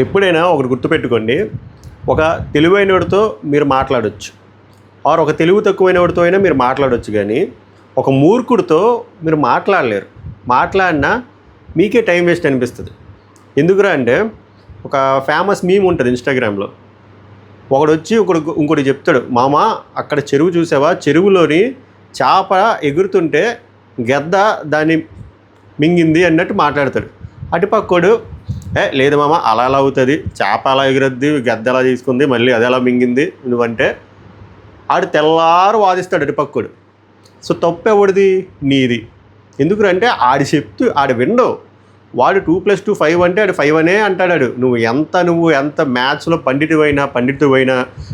ఎప్పుడైనా ఒకటి గుర్తుపెట్టుకోండి, ఒక తెలివైనోడితో మీరు మాట్లాడొచ్చు, ఆర్ ఒక తెలివి తక్కువైనోడితో అయినా మీరు మాట్లాడొచ్చు, కానీ ఒక మూర్ఖుడితో మీరు మాట్లాడలేరు. మాట్లాడినా మీకే టైం వేస్ట్ అనిపిస్తుంది. ఎందుకురా అంటే, ఒక ఫేమస్ మీమ్ ఉంటుంది ఇన్స్టాగ్రామ్లో. ఒకడు వచ్చి ఇంకోటి చెప్తాడు, మామ అక్కడ చెరువు చూసావా, చెరువులోని చేప ఎగురుతుంటే గెద్ద దాన్ని మింగింది అన్నట్టు మాట్లాడతాడు. అటుపక్కోడు, లేదు మామ అలా అలా అవుతుంది, చేప అలా ఎగురద్ది, గెద్ద అలా తీసుకుంది, మళ్ళీ అది ఎలా మింగింది నువ్వంటే ఆడు తెల్లారు వాదిస్తాడు అటుపక్కోడు. సో తప్పు ఎవడిది? నీది. ఎందుకంటే ఆడు విండవు. వాడు 2+2 5 అంటే ఆడు 5 అనే అంటాడు. నువ్వు ఎంత మ్యాథ్స్లో పండితువైనా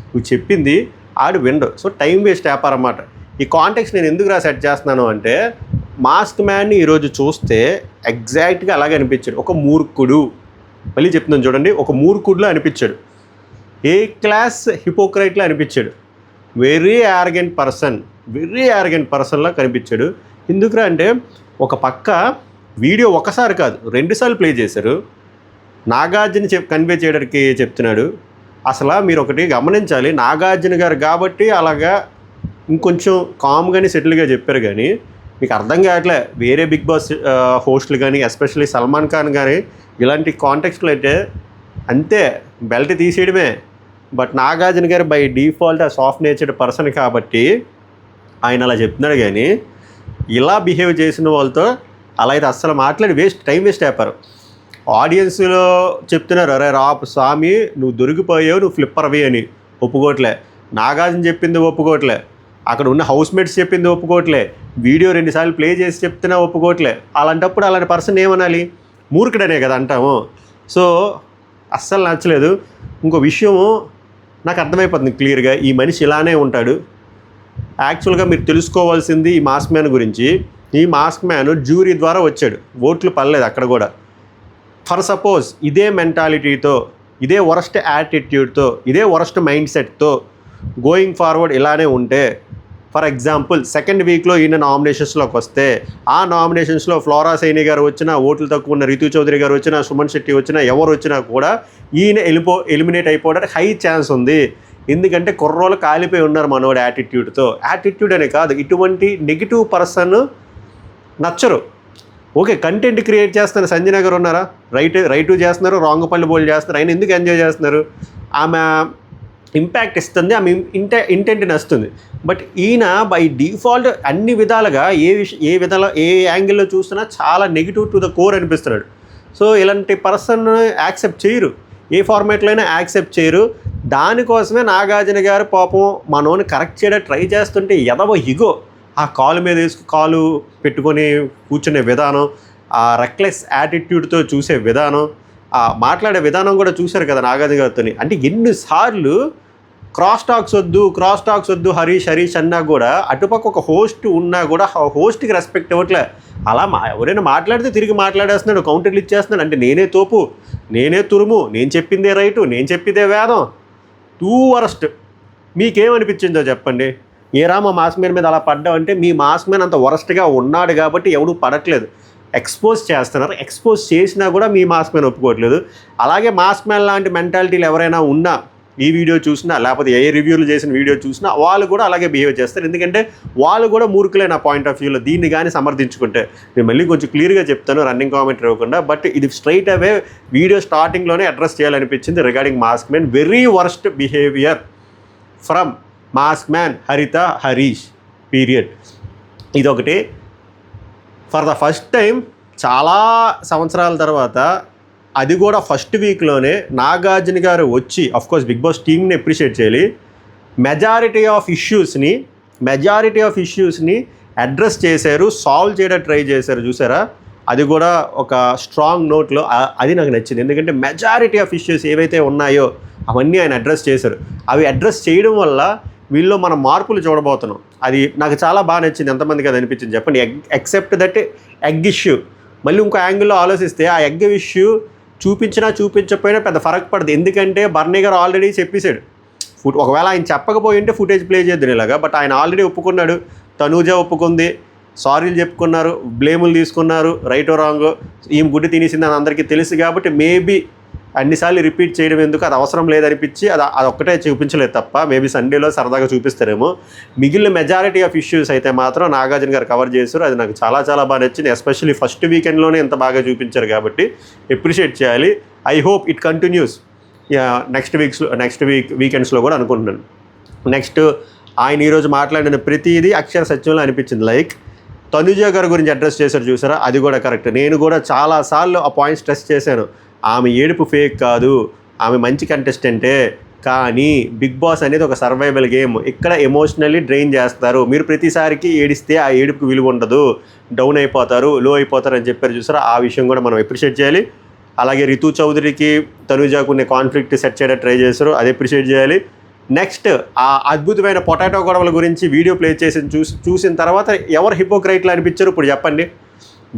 నువ్వు చెప్పింది ఆడు విండవు. సో టైం వేస్ట్ వ్యాపారం అన్నమాట. ఈ కాంటెక్స్ట్ నేను ఎందుకు సెట్ చేస్తున్నాను అంటే, మాస్క్ మ్యాన్ని ఈరోజు చూస్తే ఎగ్జాక్ట్గా అలాగే అనిపించాడు. ఒక మూర్ఖుడు, మళ్ళీ చెప్తున్నాను చూడండి, ఒక మూర్ఖుడులో అనిపించాడు. ఏ క్లాస్ హిపోక్రైట్లో అనిపించాడు. వెరీ యారగెంట్ పర్సన్లా కనిపించాడు. ఎందుకురా అంటే, ఒక పక్క వీడియో ఒకసారి కాదు 2 సార్లు ప్లే చేశారు. నాగార్జున కన్వే చేయడానికి చెప్తున్నాడు. అసలు మీరు ఒకటి గమనించాలి, నాగార్జున గారు కాబట్టి అలాగా ఇంకొంచెం కామ్గానే సెటిల్గా చెప్పారు, కానీ మీకు అర్థం కావట్లే. వేరే బిగ్ బాస్ హోస్టులు కానీ, ఎస్పెషల్లీ సల్మాన్ ఖాన్ కానీ ఇలాంటి కాంటెక్స్ట్లో అయితే అంతే బెల్ట్ తీసేయడమే. బట్ నాగార్జున గారు బై డిఫాల్ట్ ఆ సాఫ్ట్ నేచర్డ్ పర్సన్ కాబట్టి ఆయన అలా చెప్తున్నాడు, కానీ ఇలా బిహేవ్ చేసిన వాళ్ళతో అలా అయితే అస్సలు మాట్లాడి టైం వేస్ట్ అయిపోయారు. ఆడియన్స్లో చెప్తున్నారు, అరే రాపు స్వామి నువ్వు దొరికిపోయావు, నువ్వు ఫ్లిప్పర్వి అని ఒప్పుకోవట్లే. నాగార్జున చెప్పింది ఒప్పుకోవట్లే, అక్కడ ఉన్న హౌస్ మేట్స్ చెప్పింది ఒప్పుకోవట్లే, వీడియో 2 సార్లు ప్లే చేసి చెప్తున్నా ఒప్పుకోవట్లే. అలాంటప్పుడు అలాంటి పర్సన్ ఏమనాలి? మూర్ఖుడనే కదా అంటాము. సో అస్సలు నచ్చలేదు. ఇంకో విషయము నాకు అర్థమైపోతుంది క్లియర్గా, ఈ మనిషి ఇలానే ఉంటాడు. యాక్చువల్గా మీరు తెలుసుకోవాల్సింది ఈ మాస్క్ మ్యాన్ గురించి. ఈ మాస్క్ మ్యాన్ జ్యూరీ ద్వారా వచ్చాడు, ఓట్లు పడలేదు అక్కడ కూడా. ఫర్ సపోజ్ ఇదే మెంటాలిటీతో, ఇదే వరస్ట్ యాటిట్యూడ్తో, ఇదే వరస్ట్ మైండ్ సెట్తో గోయింగ్ ఫార్వర్డ్ ఇలానే ఉంటే, ఫర్ ఎగ్జాంపుల్ 2nd వీక్లో ఈయన నామినేషన్స్లోకి వస్తే, ఆ నామినేషన్స్లో ఫ్లోరా సైని గారు వచ్చినా, ఓట్లు తక్కువ ఉన్న రితు చౌదరి గారు వచ్చినా, సుమన్ శెట్టి వచ్చినా, ఎవరు వచ్చినా కూడా ఈయన ఎలిమినేట్ అయిపోవడానికి హై ఛాన్స్ ఉంది. ఎందుకంటే కుర్రోళ్ళు కాలిపోయి ఉన్నారు మనోడు యాటిట్యూడ్ అనే కాదు, ఇటువంటి నెగిటివ్ పర్సన్ నచ్చరు. ఓకే, కంటెంట్ క్రియేట్ చేస్తున్నారు, సంజన గారు ఉన్నారా, రైట్ చేస్తున్నారు, రాంగపల్లి బోల్ చేస్తున్నారు, ఆయన ఎందుకు ఎంజాయ్ చేస్తున్నారు? ఆమె ఇంపాక్ట్ ఇస్తుంది, ఆమె ఇంటెంట్ నచ్చుతుంది. బట్ ఈయన బై డిఫాల్ట్ అన్ని విధాలుగా ఏ యాంగిల్లో చూసినా చాలా నెగిటివ్ టు ద కోర్ అనిపిస్తున్నాడు. సో ఇలాంటి పర్సన్ యాక్సెప్ట్ చేయరు, ఏ ఫార్మాట్లో అయినా యాక్సెప్ట్ చేయరు. దానికోసమే నాగార్జున గారు పాపం మనోని కరెక్ట్ చేయడానికి ట్రై చేస్తుంటే ఎదవ ఇగో ఆ కాలు మీద కాలు పెట్టుకొని కూర్చునే విధానం, ఆ రెక్లెస్ యాటిట్యూడ్తో చూసే విధానం, ఆ మాట్లాడే విధానం కూడా చూశారు కదా నాగార్జున గారితో. అంటే ఎన్నిసార్లు క్రాస్ టాక్స్ వద్దు హరీష్ అన్నా కూడా అటుపక్క ఒక హోస్ట్ ఉన్నా కూడా హోస్ట్కి రెస్పెక్ట్ ఇవ్వట్లే. అలా ఎవరైనా మాట్లాడితే తిరిగి మాట్లాడేస్తున్నాడు, కౌంటర్లు ఇచ్చేస్తున్నాడు. అంటే నేనే తోపు, నేనే తురుము, నేను చెప్పిందే రైటు, నేను చెప్పిందే వేదం. Two worst. మీకేమనిపించిందో చెప్పండి. మా మాస్క్ మ్యాన్ మీద అలా పడ్డామంటే, మీ మాస్క్ మ్యాన్ అంత వరస్ట్గా ఉన్నాడు కాబట్టి ఎవడూ పడట్లేదు, ఎక్స్పోజ్ చేస్తున్నారు. ఎక్స్పోజ్ చేసినా కూడా మీ మాస్క్ మ్యాన్ ఒప్పుకోవట్లేదు. అలాగే మాస్క్ మ్యాన్ లాంటి మెంటాలిటీలు ఎవరైనా ఉన్నా, ఈ వీడియో చూసినా లేకపోతే ఏ రివ్యూలు చేసిన వీడియో చూసినా వాళ్ళు కూడా అలాగే బిహేవ్ చేస్తారు. ఎందుకంటే వాళ్ళు కూడా మూర్ఖులే నా పాయింట్ ఆఫ్ వ్యూలో. దీన్ని కానీ సమర్థించుకుంటే నేను మళ్ళీ కొంచెం క్లియర్గా చెప్తాను, రన్నింగ్ కామెంట్ ఇవ్వకుండా. బట్ ఇది స్ట్రైట్ అవే వీడియో స్టార్టింగ్లోనే అడ్రస్ చేయాలనిపించింది regarding mask man. Very worst behaviour from mask man, Haritha, Harish period. ఇదొకటి. ఫర్ ద ఫస్ట్ టైం చాలా సంవత్సరాల తర్వాత, అది కూడా ఫస్ట్ వీక్లోనే నాగార్జున గారు వచ్చి, అఫ్కోర్స్ బిగ్ బాస్ టీమ్ని అప్రిషియేట్ చేయాలి, మెజారిటీ ఆఫ్ ఇష్యూస్ని అడ్రస్ చేశారు, సాల్వ్ చేయడానికి ట్రై చేశారు. చూసారా, అది కూడా ఒక స్ట్రాంగ్ నోట్లో. అది నాకు నచ్చింది. ఎందుకంటే మెజారిటీ ఆఫ్ ఇష్యూస్ ఏవైతే ఉన్నాయో అవన్నీ ఆయన అడ్రస్ చేశారు. అవి అడ్రస్ చేయడం వల్ల వీళ్ళు మనం మార్పులు చూడబోతున్నాం. అది నాకు చాలా బాగా నచ్చింది. ఎంతమందికి అది అనిపించింది చెప్పండి. Except that egg issue. మళ్ళీ ఇంకో యాంగిల్లో ఆలోచిస్తే ఆ ఎగ్ ఇష్యూ చూపించకపోయినా పెద్ద ఫరక్ పడదు. ఎందుకంటే బర్నీ గారు ఆల్రెడీ చెప్పేశాడు. ఒకవేళ ఆయన చెప్పకపోయి ఉంటే ఫుటేజ్ ప్లే చేద్దాం ఇలాగా. బట్ ఆయన ఆల్రెడీ ఒప్పుకున్నాడు, తనూజ ఒప్పుకుంది, సారీలు చెప్పుకున్నారు, బ్లేములు తీసుకున్నారు, రైటో రాంగో, ఈమె గుడ్డి తినేసింది అని అందరికీ తెలుసు. కాబట్టి మేబీ అన్నిసార్లు రిపీట్ చేయడం ఎందుకు, అది అవసరం లేదనిపించి అది ఒక్కటే చూపించలేదు తప్ప, మేబీ సండేలో సరదాగా చూపిస్తారేమో. మిగిలిన మెజారిటీ ఆఫ్ ఇష్యూస్ అయితే మాత్రం నాగార్జున గారు కవర్ చేశారు. అది నాకు చాలా చాలా బాగా నచ్చింది. ఎస్పెషల్లీ ఫస్ట్ వీకెండ్లోనే ఎంత బాగా చూపించారు కాబట్టి అప్రిషియేట్ చేయాలి. I hope it continues next వీకెండ్స్లో కూడా అనుకుంటున్నాను. నెక్స్ట్ ఆయన ఈరోజు మాట్లాడిన ప్రతిదీ అక్షర సత్యంలో అనిపించింది. లైక్ తనుజ గారి గురించి అడ్రస్ చేశారు చూసారా, అది కూడా కరెక్ట్. నేను కూడా చాలాసార్లు ఆ పాయింట్ స్ట్రెస్ చేశాను. ఆమె ఏడుపు ఫేక్ కాదు, ఆమె మంచి కంటెస్టెంటే, కానీ బిగ్ బాస్ అనేది ఒక సర్వైవల్ గేమ్. ఇక్కడ ఎమోషనల్లీ డ్రైన్ చేస్తారు. మీరు ప్రతిసారికి ఏడిస్తే ఆ ఏడుపుకి విలువ ఉండదు, డౌన్ అయిపోతారు, లో అయిపోతారు అని చెప్పారు చూసారా. ఆ విషయం కూడా మనం అప్రిషియేట్ చేయాలి. అలాగే రితు చౌదరికి తనుజాకు ఉన్న కాన్ఫ్లిక్ట్ సెట్ చేయడానికి ట్రై చేశారు, అది అప్రిషియేట్ చేయాలి. నెక్స్ట్ ఆ అద్భుతమైన పొటాటో గొడవల గురించి వీడియో ప్లే చేసి చూసిన తర్వాత ఎవరు హిపోక్రైట్లు అనిపించారు ఇప్పుడు చెప్పండి.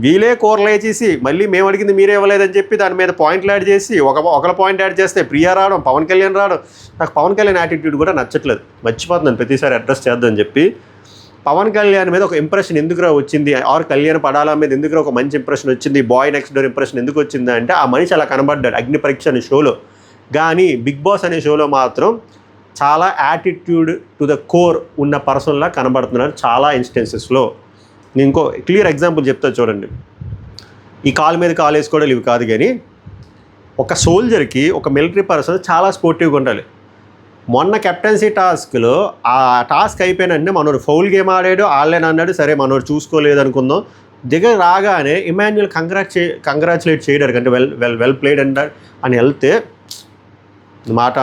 వీళ్ళే కూరలు వేసేసి మళ్ళీ మేము అడిగింది మీరే ఇవ్వలేదని చెప్పి దాని మీద పాయింట్లు యాడ్ చేసి ఒకళ్ళ పాయింట్ యాడ్ చేస్తే ప్రియా రావడం, పవన్ కళ్యాణ్ రావడం. నాకు పవన్ కళ్యాణ్ యాటిట్యూడ్ కూడా నచ్చట్లేదు, మర్చిపోతున్నాను ప్రతిసారి అడ్రస్ చేద్దామని చెప్పి. పవన్ కళ్యాణ్ మీద ఒక ఇంప్రెషన్ ఎందుకురా వచ్చింది, ఆర్ కళ్యాణ్ పడాలా మీద ఎందుకురా ఒక మంచి ఇంప్రెషన్ వచ్చింది, బాయ్ నెక్స్ట్ డోర్ ఇంప్రెషన్ ఎందుకు వచ్చింది అంటే ఆ మనిషి అలా కనబడ్డాడు అగ్ని పరీక్ష అనే షోలో. కానీ బిగ్ బాస్ అనే షోలో మాత్రం చాలా యాటిట్యూడ్ టు ద కోర్ ఉన్న పర్సన్లా కనబడుతున్నారు చాలా ఇన్స్టెన్సెస్లో. నేను ఇంకో క్లియర్ ఎగ్జాంపుల్ చెప్తా చూడండి. ఈ కాలు మీద కాలు వేసుకోవడాలు ఇవి కాదు, కానీ ఒక సోల్జర్కి ఒక మిలిటరీ పర్సన్ చాలా స్పోర్టివ్గా ఉండాలి. మొన్న కెప్టెన్సీ టాస్క్లో ఆ టాస్క్ అయిపోయినంటే మనోడు ఫౌల్ గేమ్ ఆడాడు, ఆడలేని అన్నాడు, సరే మనోడు చూసుకోలేదు అనుకుందాం. దగ్గర రాగానే ఇమాన్యుయల్ కంగ్రాచులేట్ చేయడారు అంటే వెల్ ప్లేడ్ అంటారు అని వెళ్తే మాట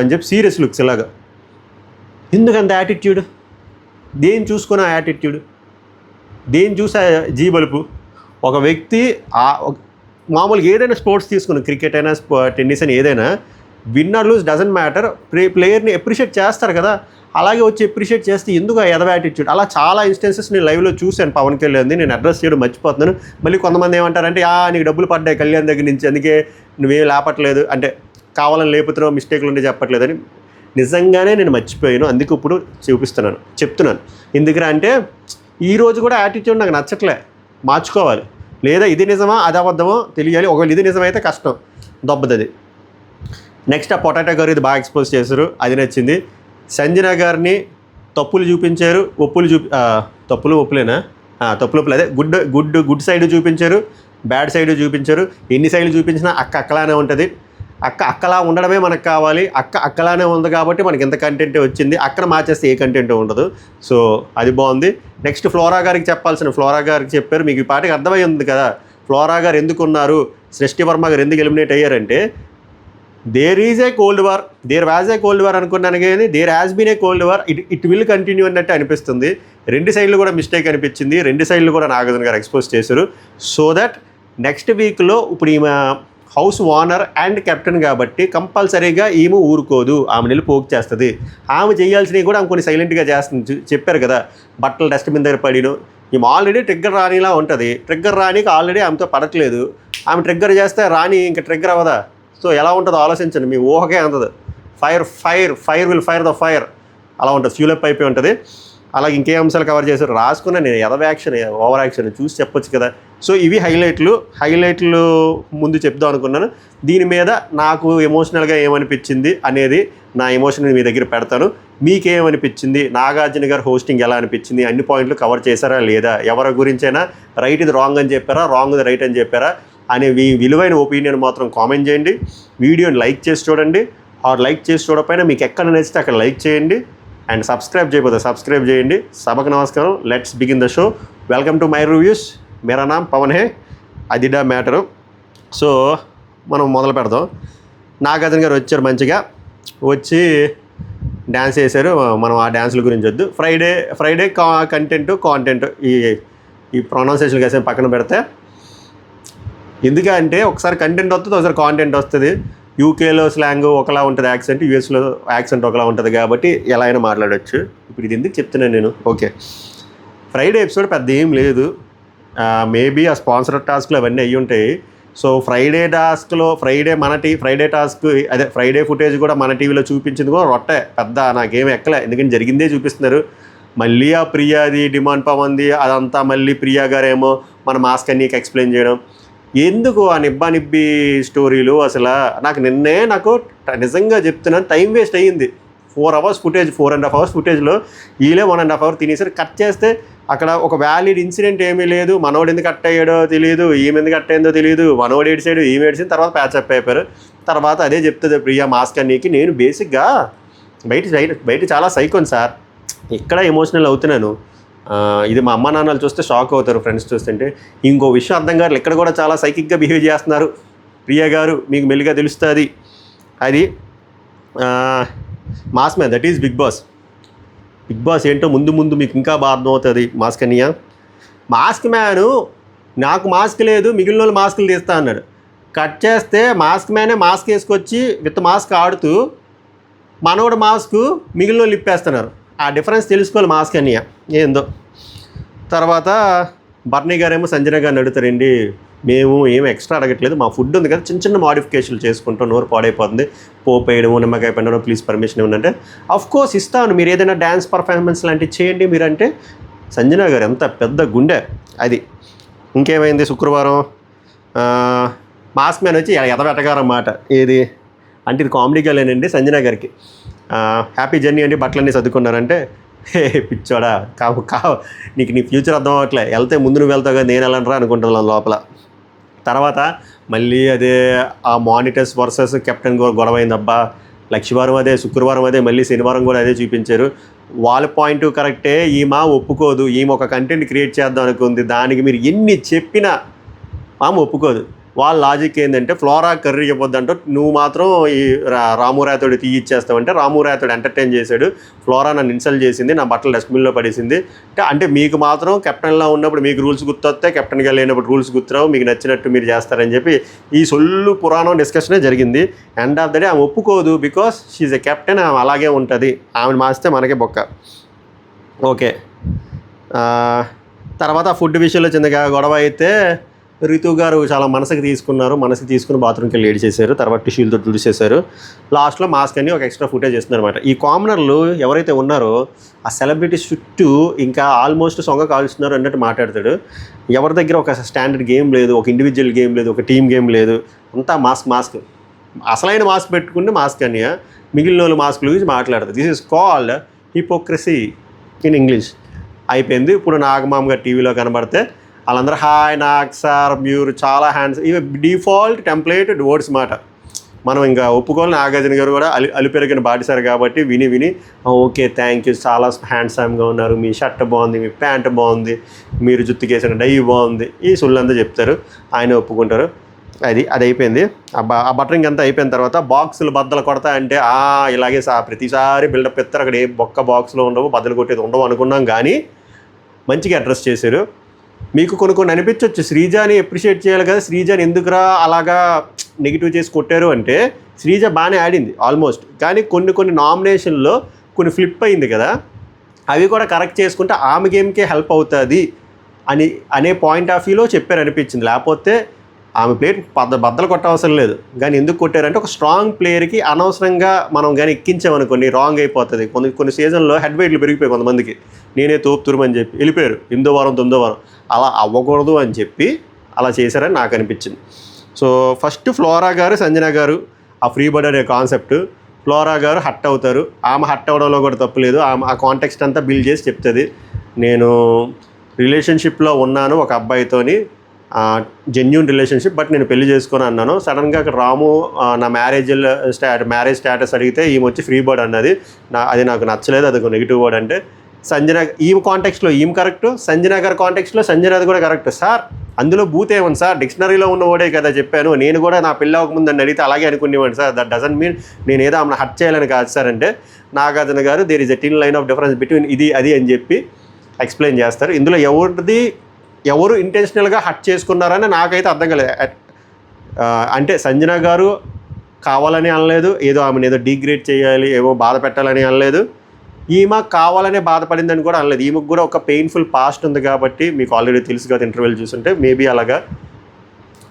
అని చెప్పి సీరియస్ లుక్స్ ఇలాగా. ఎందుకంత యాటిట్యూడ్, దేని చూసుకున్న యాటిట్యూడ్, దేని చూసా జీ బలుపు. ఒక వ్యక్తి మామూలుగా ఏదైనా స్పోర్ట్స్ తీసుకున్న క్రికెట్ అయినా టెన్నిస్ అని ఏదైనా విన్నర్ లూజ్ డజంట్ మ్యాటర్, ప్లేయర్ని అప్రిషియేట్ చేస్తారు కదా, అలాగే వచ్చి అప్రిషియేట్ చేస్తే ఎందుకు ఆ ఎదవ యాటిట్యూడ్. అలా చాలా ఇన్స్టెన్సెస్ నేను లైవ్లో చూశాను పవన్ కళ్యాణ్ది. నేను అడ్రస్ చేయడం మర్చిపోతున్నాను. మళ్ళీ కొంతమంది ఏమంటారంటే నీకు డబ్బులు పడ్డాయి కళ్యాణ్ దగ్గర నుంచి అందుకే నువ్వేం లేపట్లేదు అంటే కావాలని లేపుతున్నావు, మిస్టేక్లు ఉంటే చెప్పట్లేదని. నిజంగానే నేను మర్చిపోయాను, అందుకే ఇప్పుడు చెప్తున్నాను. ఎందుకురా అంటే ఈరోజు కూడా యాటిట్యూడ్ నాకు నచ్చట్లే, మార్చుకోవాలి. లేదా ఇది నిజమా అది అబద్ధమో తెలియాలి. ఒకవేళ ఇది నిజమైతే కష్టం దొబ్బది. నెక్స్ట్ ఆ పొటాటో గారు ఇది బాగా ఎక్స్పోజ్ చేశారు, అది నచ్చింది. సంజన గారిని తప్పులు చూపించారు, ఒప్పులేనా తప్పులు అదే గుడ్ సైడ్ చూపించారు, బ్యాడ్ సైడ్ చూపించారు. ఎన్ని సైడ్లు చూపించినా అక్కలానే ఉంటుంది. అక్కలా ఉండడమే మనకు కావాలి. అక్కలానే ఉంది కాబట్టి మనకి ఎంత కంటెంట్ వచ్చింది. అక్కడ మార్చేస్తే ఏ కంటెంట్ ఉండదు. సో అది బాగుంది. నెక్స్ట్ ఫ్లోరా గారికి చెప్పారు. మీకు ఈ పాటకి అర్థమై ఉంది కదా ఫ్లోరా గారు ఎందుకు ఉన్నారు, సృష్టి వర్మ గారు ఎందుకు ఎలిమినేట్ అయ్యారంటే there was a cold war అనుకున్నాను, కానీ there has been a cold war, it will continue అన్నట్టు అనిపిస్తుంది. రెండు సైడ్లు కూడా మిస్టేక్ అనిపించింది, రెండు సైడ్లు కూడా నాగార్జున గారు ఎక్స్పోజ్ చేశారు. సో దట్ నెక్స్ట్ వీక్లో ఇప్పుడు ఈమె హౌస్ ఓనర్ అండ్ కెప్టెన్ కాబట్టి కంపల్సరీగా ఈమె ఊరుకోదు, ఆమె నెల పోక్ చేస్తుంది. ఆమె చేయాల్సినవి కూడా ఆమె కొన్ని సైలెంట్గా చేస్తుంది. చెప్పారు కదా బట్టలు డస్ట్బిన్ దగ్గర పడిను, ఈమె ఆల్రెడీ ట్రిగ్గర్ రానిలా ఉంటుంది. ట్రిగ్గర్ రానికి ఆల్రెడీ ఆమెతో పడట్లేదు, ఆమె ట్రిగ్గర్ చేస్తే రాని ఇంకా ట్రిగ్గర్ అవ్వదా. సో ఎలా ఉంటుందో ఆలోచించండి, మీ ఊహకే అందదు. Fire will fire the fire అలా ఉంటుంది, ఫ్యూలప్ అయిపోయి ఉంటుంది. అలాగే ఇంకే అంశాలు కవర్ చేశారు రాసుకున్నా నేను ఓవర్ యాక్షన్ చూసి చెప్పొచ్చు కదా. సో ఇవి హైలైట్లు ముందు చెప్దాం అనుకున్నాను. దీని మీద నాకు ఎమోషనల్గా ఏమనిపించింది అనేది నా ఎమోషన్ మీ దగ్గర పెడతాను. మీకేమనిపించింది, నాగార్జున గారు హోస్టింగ్ ఎలా అనిపించింది, అన్ని పాయింట్లు కవర్ చేశారా లేదా, ఎవరి గురించైనా రైట్ ఇది రాంగ్ అని చెప్పారా, రాంగ్ ఇది రైట్ అని చెప్పారా అనే విలువైన ఒపీనియన్ మాత్రం కామెంట్ చేయండి. వీడియోని లైక్ చేసి చూడండి, లైక్ చేసి చూడకపోయినా మీకు ఎక్కడ నచ్చితే అక్కడ లైక్ చేయండి. అండ్ సబ్స్క్రైబ్ చేయకపోతే సబ్స్క్రైబ్ చేయండి. సభకు నమస్కారం. Let's begin the show. Welcome to my reviews. Mera NAM Pawan hey, అదిడా matter. So మనం మొదలు పెడదాం. నాగార్జున గారు వచ్చారు, మంచిగా వచ్చి డ్యాన్స్ చేశారు. మనం ఆ డ్యాన్సుల గురించి వద్దు. ఫ్రైడే కాంటెంట్ ఈ ప్రొనౌన్సియేషన్ కాసేపు పక్కన పెడితే, ఎందుకంటే ఒకసారి కంటెంట్ వస్తుంది, ఒకసారి కాంటెంట్ వస్తుంది. యూకేలో స్లాంగ్ ఒకలా ఉంటుంది యాక్సెంట్, యూఎస్లో యాక్సెంట్ ఒకలా ఉంటుంది కాబట్టి ఎలా అయినా మాట్లాడవచ్చు. ఇప్పుడు ఇది ఎందుకు చెప్తున్నాను నేను. ఓకే, ఫ్రైడే ఎపిసోడ్ పెద్ద ఏం లేదు, మేబీ ఆ స్పాన్సర్ టాస్క్లు అవన్నీ అయ్యి ఉంటాయి. సో ఫ్రైడే టాస్క్ అదే ఫ్రైడే ఫుటేజ్ కూడా మన టీవీలో చూపించింది కూడా రొట్టే, పెద్ద నాకేమి ఎక్కలే. ఎందుకంటే జరిగిందే చూపిస్తున్నారు. మళ్ళీ ఆ ప్రియాది డిమాండ్ పవంది అదంతా మళ్ళీ ప్రియా గారేమో మన మాస్క్ అన్నీకి ఎక్స్ప్లెయిన్ చేయడం, ఎందుకు ఆ నిబ్బి స్టోరీలు అసలు నాకు నిజంగా చెప్తున్నాను టైం వేస్ట్ అయ్యింది. 4 hours ఫుటేజ్, 4.5 hours ఫుటేజ్లో వీళ్ళే 1.5 hour తినేసరి కట్ చేస్తే అక్కడ ఒక వ్యాలిడ్ ఇన్సిడెంట్ ఏమీ లేదు. మనోడు ఎందుకు కట్ అయ్యాడో తెలియదు, ఈమె ఎందుకు కట్ అయిందో తెలియదు, మనోడు ఏడిసాడు, ఈమె ఏడిసిన తర్వాత ప్యాచప్ అయిపోయారు. తర్వాత అదే చెప్తుంది ప్రియా మాస్క్ అన్నీకి, నేను బేసిక్గా బయట చాలా సైకోన్ సార్, ఇక్కడ ఎమోషనల్ అవుతున్నాను. ఇది మా అమ్మ నాన్నలు చూస్తే షాక్ అవుతారు, ఫ్రెండ్స్ చూస్తుంటే. ఇంకో విషయం అర్థం కాదు, ఇక్కడ కూడా చాలా సైకిక్గా బిహేవ్ చేస్తున్నారు ప్రియా గారు, మీకు మెల్లిగా తెలుస్తుంది. అది mass man, that is Bigg Boss. Bigg Boss ఏంటో ముందు మీకు ఇంకా బాగా అర్థమవుతుంది. మాస్క్ అన్నయ్య, మాస్క్ మ్యాను నాకు మాస్క్ లేదు, మిగిలిన వాళ్ళు మాస్కులు తీస్తా అన్నాడు. కట్ చేస్తే మాస్క్ మ్యానే మాస్క్ వేసుకొచ్చి విత్ మాస్క్ ఆడుతూ మనోడు మాస్క్ మిగిలిన వాళ్ళు ఇప్పేస్తున్నారు. ఆ డిఫరెన్స్ తెలుసుకోవాలి మాస్క్ అన్నయ్య ఏందో. తర్వాత బర్నీ గారేమో సంజన గారిని అడుగుతారండి, మేము ఏమి ఎక్స్ట్రా అడగట్లేదు, మా ఫుడ్ ఉంది కదా, చిన్న మోడిఫికేషన్లు చేసుకుంటాం, నోరు పాడైపోతుంది, పోపు వేయడము, నిమ్మకాయ పండడం, ప్లీజ్ పర్మిషన్ ఇవ్వండి. ఆఫ్ కోర్స్ ఇస్తాను, మీరు ఏదైనా డ్యాన్స్ పర్ఫార్మెన్స్ లాంటివి చేయండి మీరంటే. సంజన గారు ఎంత పెద్ద గుండె అది. ఇంకేమైంది శుక్రవారం, మాస్క్ మ్యాన్ వచ్చి ఎదబెట్టగారు అన్నమాట. ఏది అంటే ఇది కామెడీగా లేనండి సంజన గారికి. హ్యాపీ జర్నీ అండి, బట్టలన్నీ సర్దుకున్నారంటే, హే పిచ్చోడా కావు నీకు నీ ఫ్యూచర్ అర్థం అవ్వట్లే, వెళ్తే ముందు నువ్వు వెళ్తావు కదా, నేను వెళ్ళనరా అనుకుంటున్నాను లోపల. తర్వాత మళ్ళీ అదే ఆ మానిటర్స్ వర్సెస్ కెప్టెన్ గొడవ అయిందబ్బా. లక్షవారం అదే, శుక్రవారం అదే, మళ్ళీ శనివారం కూడా అదే చూపించారు. వాళ్ళ పాయింట్ కరెక్టే, ఈమె ఒప్పుకోదు, ఈమె ఒక కంటెంట్ క్రియేట్ చేద్దాం అనుకుంది, దానికి మీరు ఎన్ని చెప్పినా ఆమె ఒప్పుకోదు. వాళ్ళ లాజిక్ ఏంటంటే ఫ్లోరా కర్రీ ఇవ్వద్దంటూ నువ్వు మాత్రం ఈ రాము రాథోడ్ తీయిచ్చేస్తావంటే, రాము రాథోడ్ ఎంటర్టైన్ చేశాడు, ఫ్లోరా నన్ను ఇన్సల్ట్ చేసింది, నా బట్టలు డస్ట్బిన్లో పడేసింది అంటే మీకు మాత్రం కెప్టెన్లో ఉన్నప్పుడు మీకు రూల్స్ గుర్తొస్తాయి, కెప్టెన్గా లేనప్పుడు రూల్స్ గుర్తురావు, మీకు నచ్చినట్టు మీరు చేస్తారని చెప్పి ఈ సొల్లు పురాణం డిస్కషనే జరిగింది. ఎండ్ ఆఫ్ ద డే ఆమె ఒప్పుకోదు, బికాస్ షీఈ్ ఎ కెప్టెన్, ఆమె అలాగే ఉంటుంది, ఆమెను మార్చితే మనకే బొక్క. ఓకే, తర్వాత ఫుడ్ విషయంలో చిన్నగా గొడవ అయితే రితు గారు చాలా మనసుకు తీసుకుని బాత్రూమ్కి వెళ్ళి ఏడిచేశారు, తర్వాత టిష్యూలతో తుడిచేశారు. లాస్ట్లో మాస్క్ అని ఒక ఎక్స్ట్రా ఫుటేజ్ చేస్తున్నారు అనమాట. ఈ కామనర్లు ఎవరైతే ఉన్నారో ఆ సెలబ్రిటీస్ చుట్టూ ఇంకా ఆల్మోస్ట్ సొంగ కాల్స్తున్నారు అన్నట్టు మాట్లాడతాడు. ఎవరి దగ్గర ఒక స్టాండర్డ్ గేమ్ లేదు, ఒక ఇండివిజువల్ గేమ్ లేదు, ఒక టీమ్ గేమ్ లేదు, అంతా మాస్క్. అసలైన మాస్క్ పెట్టుకుంటే మాస్క్ అని, మిగిలిన వాళ్ళు మాస్కుల గురించి మాట్లాడతారు. This is called hypocrisy in English. అయిపోయింది. ఇప్పుడు నాగమామ గారు టీవీలో కనబడితే వాళ్ళందరూ హాయ్ నాగ్ సార్, మీరు చాలా హ్యాండ్స్, ఇవి డిఫాల్ట్ టెంప్లెట్ వర్డ్స్ మాట. మనం ఇంకా ఒప్పుకోవాలి. నాగార్జున గారు కూడా అలిపెరిగిన బాటిసారు కాబట్టి విని ఓకే థ్యాంక్ యూ, చాలా హ్యాండ్సమ్గా ఉన్నారు, మీ షర్ట్ బాగుంది, మీ ప్యాంట్ బాగుంది, మీరు జుత్తుకేసిన డై బాగుంది, ఈ సుళ్ళంతా చెప్తారు, ఆయన ఒప్పుకుంటారు. అది అయిపోయింది. ఆ బట్టరింగ్ అంతా అయిపోయిన తర్వాత బాక్సులు బద్దలు కొడతా అంటే ఇలాగే ప్రతిసారి బిల్డప్ ఎత్తారు. అక్కడ ఏ బొక్క బాక్స్లో ఉండవు, బద్దలు కొట్టేది ఉండవు అనుకున్నాం, కానీ మంచిగా అడ్రస్ చేశారు. మీకు కొన్ని అనిపించవచ్చు, శ్రీజాని అప్రిషియేట్ చేయాలి కదా, శ్రీజాని ఎందుకురా అలాగా నెగిటివ్ చేసి కొట్టారు అంటే, శ్రీజ బాగానే ఆడింది ఆల్మోస్ట్, కానీ కొన్ని నామినేషన్లో కొన్ని ఫ్లిప్ అయింది కదా, అవి కూడా కరెక్ట్ చేసుకుంటే ఆమె గేమ్కే హెల్ప్ అవుతుంది అనే పాయింట్ ఆఫ్ వ్యూలో చెప్పారు అనిపించింది. లేకపోతే ఆమె ప్లేయర్ బద్దలు కొట్టవసరం లేదు, కానీ ఎందుకు కొట్టారంటే ఒక స్ట్రాంగ్ ప్లేయర్కి అనవసరంగా మనం కానీ ఎక్కించామనుకోండి రాంగ్ అయిపోతుంది. కొన్ని సీజన్లో హెడ్ వెయిట్లు పెరిగిపోయి కొంతమందికి, నేనే తోపుతురుమని చెప్పి వెళ్ళిపోయారు 8వ వారం 9వ వారం. అలా అవ్వకూడదు అని చెప్పి అలా చేశారని నాకు అనిపించింది. సో ఫస్ట్ ఫ్లోరా గారు, సంజన గారు ఆ ఫ్రీ బర్డ్ అనే కాన్సెప్ట్, ఫ్లోరా గారు హట్ అవుతారు, ఆమె హట్ అవడంలో కూడా తప్పులేదు, ఆమె ఆ కాంటెక్స్ట్ అంతా బిల్డ్ చేసి చెప్తుంది. నేను రిలేషన్షిప్లో ఉన్నాను ఒక అబ్బాయితోని, జెన్యూన్ రిలేషన్షిప్, బట్ నేను పెళ్లి చేసుకొని అన్నాను. సడన్గా అక్కడ రాము నా మ్యారేజ్ స్టేటస్ అడిగితే ఈమె వచ్చి ఫ్రీ బర్డ్ అన్నది, అది నాకు నచ్చలేదు, అది ఒక నెగిటివ్ వర్డ్ అంటే, సంజన ఈమె కాంటెక్స్లో ఈమె కరెక్ట్, సంజన గారి కాంటెక్స్లో సంజనది కూడా కరెక్ట్. సార్ అందులో బూత్ ఏమని సార్, డిక్షనరీలో ఉన్న ఓడే కదా చెప్పాను, నేను కూడా నా పెళ్ళి అవ్వకముందు అని అడిగితే అలాగే అనుకునేవాడిని సార్, దట్ డజంట్ మీన్ నేను ఏదో ఆమెను హట్ చేయాలని కాదు సార్ అంటే, Nagarjuna garu there is a thin line of difference between ఇది అది అని చెప్పి ఎక్స్ప్లెయిన్ చేస్తారు. ఇందులో ఎవరు ఇంటెన్షనల్గా హట్ చేసుకున్నారని నాకైతే అర్థం కాలేదు. అంటే సంజన గారు కావాలని అనలేదు, ఏదో ఆమెను ఏదో డిగ్రేడ్ చేయాలి, ఏవో బాధ పెట్టాలని అనలేదు, ఈమె కావాలనే బాధపడిందని కూడా అనలేదు. ఈమెకు కూడా ఒక పెయిన్ఫుల్ పాస్ట్ ఉంది కాబట్టి, మీకు ఆల్రెడీ తెలుసు కదా, ఇంటర్వ్యూలు చూస్తుంటే మేబీ అలాగా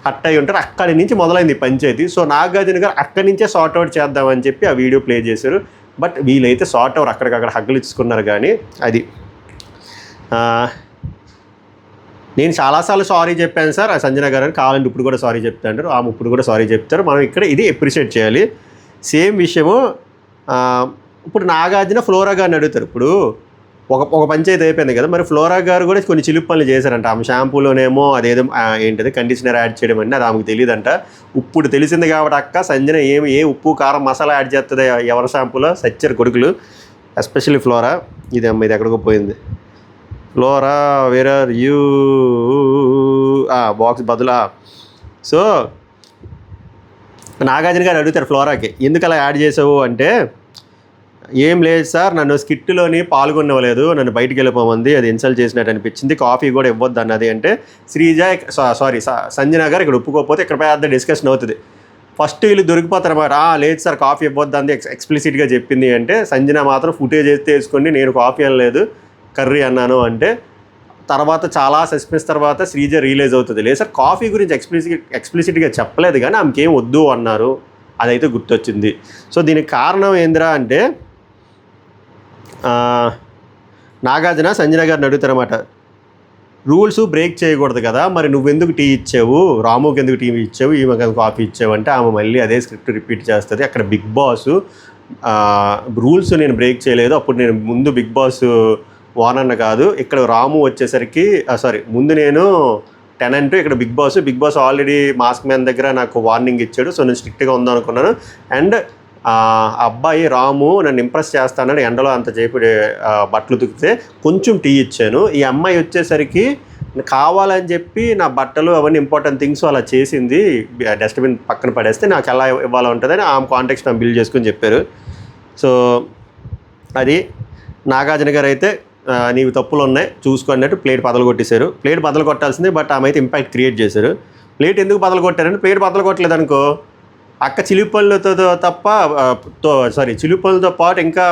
హట్ అయి ఉంటారు. అక్కడి నుంచి మొదలైంది పంచాయతీ. సో నాగార్జున గారు అక్కడి నుంచే సార్ట్ అవుట్ చేద్దామని చెప్పి ఆ వీడియో ప్లే చేశారు. బట్ వీళ్ళైతే సార్ట్ అవుట్ అక్కడికక్కడ హగ్గులు ఇచ్చుకున్నారు. కానీ అది నేను చాలాసార్లు సారీ చెప్పాను సార్ ఆ సంజన గారు అని, కావాలంటే ఇప్పుడు కూడా సారీ చెప్తాంటారు, ఆమె ఇప్పుడు కూడా సారీ చెప్తారు. మనం ఇక్కడ ఇది అప్రిషియేట్ చేయాలి. సేమ్ విషయము ఇప్పుడు నాగార్జున ఫ్లోరా గారిని అడుగుతారు. ఇప్పుడు ఒక పంచాయతీ అయిపోయింది కదా, మరి ఫ్లోరా గారు కూడా కొన్ని చిలుపు పనులు చేశారంట. ఆమె షాంపూలోనేమో అదేదో ఏంటిది కండిషనర్ యాడ్ చేయడం అంటే అది ఆమెకు తెలియదంట. ఇప్పుడు తెలిసింది కాబట్టి అక్క సంజన ఏ ఉప్పు కారం మసాలా యాడ్ చేస్తుంది ఎవరి షాంపూలో, సచ్చర్ కొడుకులు, ఎస్పెషల్లీ ఫ్లోరా. ఇది అమ్మ ఇది ఎక్కడికో పోయింది. Flora where are you, box బదులా. సో నాగార్జున గారు అడుగుతారు ఫ్లోరాకి, ఎందుకు అలా యాడ్ చేసావు అంటే, ఏం లేదు సార్, నన్ను స్కిట్లోని పాల్గొనవలేదు, నన్ను బయటికి వెళ్ళిపోమంది, అది ఇన్సల్ట్ చేసినట్టు అనిపించింది, కాఫీ కూడా ఇవ్వద్దు అన్నది అంటే, సంజన గారు ఇక్కడ ఒప్పుకోకపోతే ఇక్కడ పెద్ద డిస్కషన్ అవుతుంది. ఫస్ట్ వీళ్ళు దొరికిపోతారు అన్నమాట. లేదు సార్ కాఫీ ఇవ్వద్దు అంది ఎక్స్ప్లిసిట్గా చెప్పింది అంటే, సంజన మాత్రం ఫుటేజ్ అయితే వేసుకొని నేను కాఫీ అనలేదు కర్రీ అన్నాను అంటే, తర్వాత చాలా సస్పెన్స్ తర్వాత శ్రీజ రియలైజ్ అవుతుంది, లేదు సార్ కాఫీ గురించి ఎక్స్ప్లిసిట్గా చెప్పలేదు కానీ ఆమెకేం వద్దు అన్నారు, అదైతే గుర్తొచ్చింది. సో దీనికి కారణం ఏందిరా అంటే, నాగార్జున సంజన గారిని అడుగుతారన్నమాట, రూల్స్ బ్రేక్ చేయకూడదు కదా, మరి నువ్వెందుకు టీ ఇచ్చావు, రాముకి ఎందుకు టీ ఇచ్చావు, ఈమె కాఫీ ఇచ్చావు అంటే ఆమె మళ్ళీ అదే స్క్రిప్ట్ రిపీట్ చేస్తుంది. అక్కడ బిగ్ బాస్ రూల్స్ నేను బ్రేక్ చేయలేదు, అప్పుడు నేను ముందు బిగ్ బాస్ ఓనర్ని కాదు, ఇక్కడ రాము వచ్చేసరికి ముందు నేను టెనెంట్, ఇక్కడ Bigg Boss already mask man దగ్గర నాకు వార్నింగ్ ఇచ్చాడు, సో నేను స్ట్రిక్ట్గా ఉందాం అనుకున్నాను. అండ్ అబ్బాయి రాము నన్ను ఇంప్రెస్ చేస్తానని ఎండలో అంత చేపు బట్టలు ఉతికితే కొంచెం టీ ఇచ్చాను, ఈ అమ్మాయి వచ్చేసరికి కావాలని చెప్పి నా బట్టలు అవన్నీ ఇంపార్టెంట్ థింగ్స్ అలా చేసింది, డస్ట్బిన్ పక్కన పడేస్తే నాకు ఎలా ఇవ్వాలో ఉంటుందని ఆమె కాంటెక్స్ట్ నేను బిల్డ్ చేసుకుని చెప్పారు. సో అది నాగార్జున గారు అయితే నీవు తప్పులు ఉన్నాయి చూసుకో అన్నట్టు ప్లేట్ బదలు కొట్టేశారు. ప్లేట్ బదలు కొట్టాల్సిందే, బట్ ఆమె అయితే ఇంపాక్ట్ క్రియేట్ చేశారు. ప్లేట్ ఎందుకు బదలు కొట్టారని, ప్లేట్ బదలు కొట్టలేదు అనుకో, అక్క చిలుపళ్ళతో తప్ప చిలుపళ్ళతో పాటు ఇంకా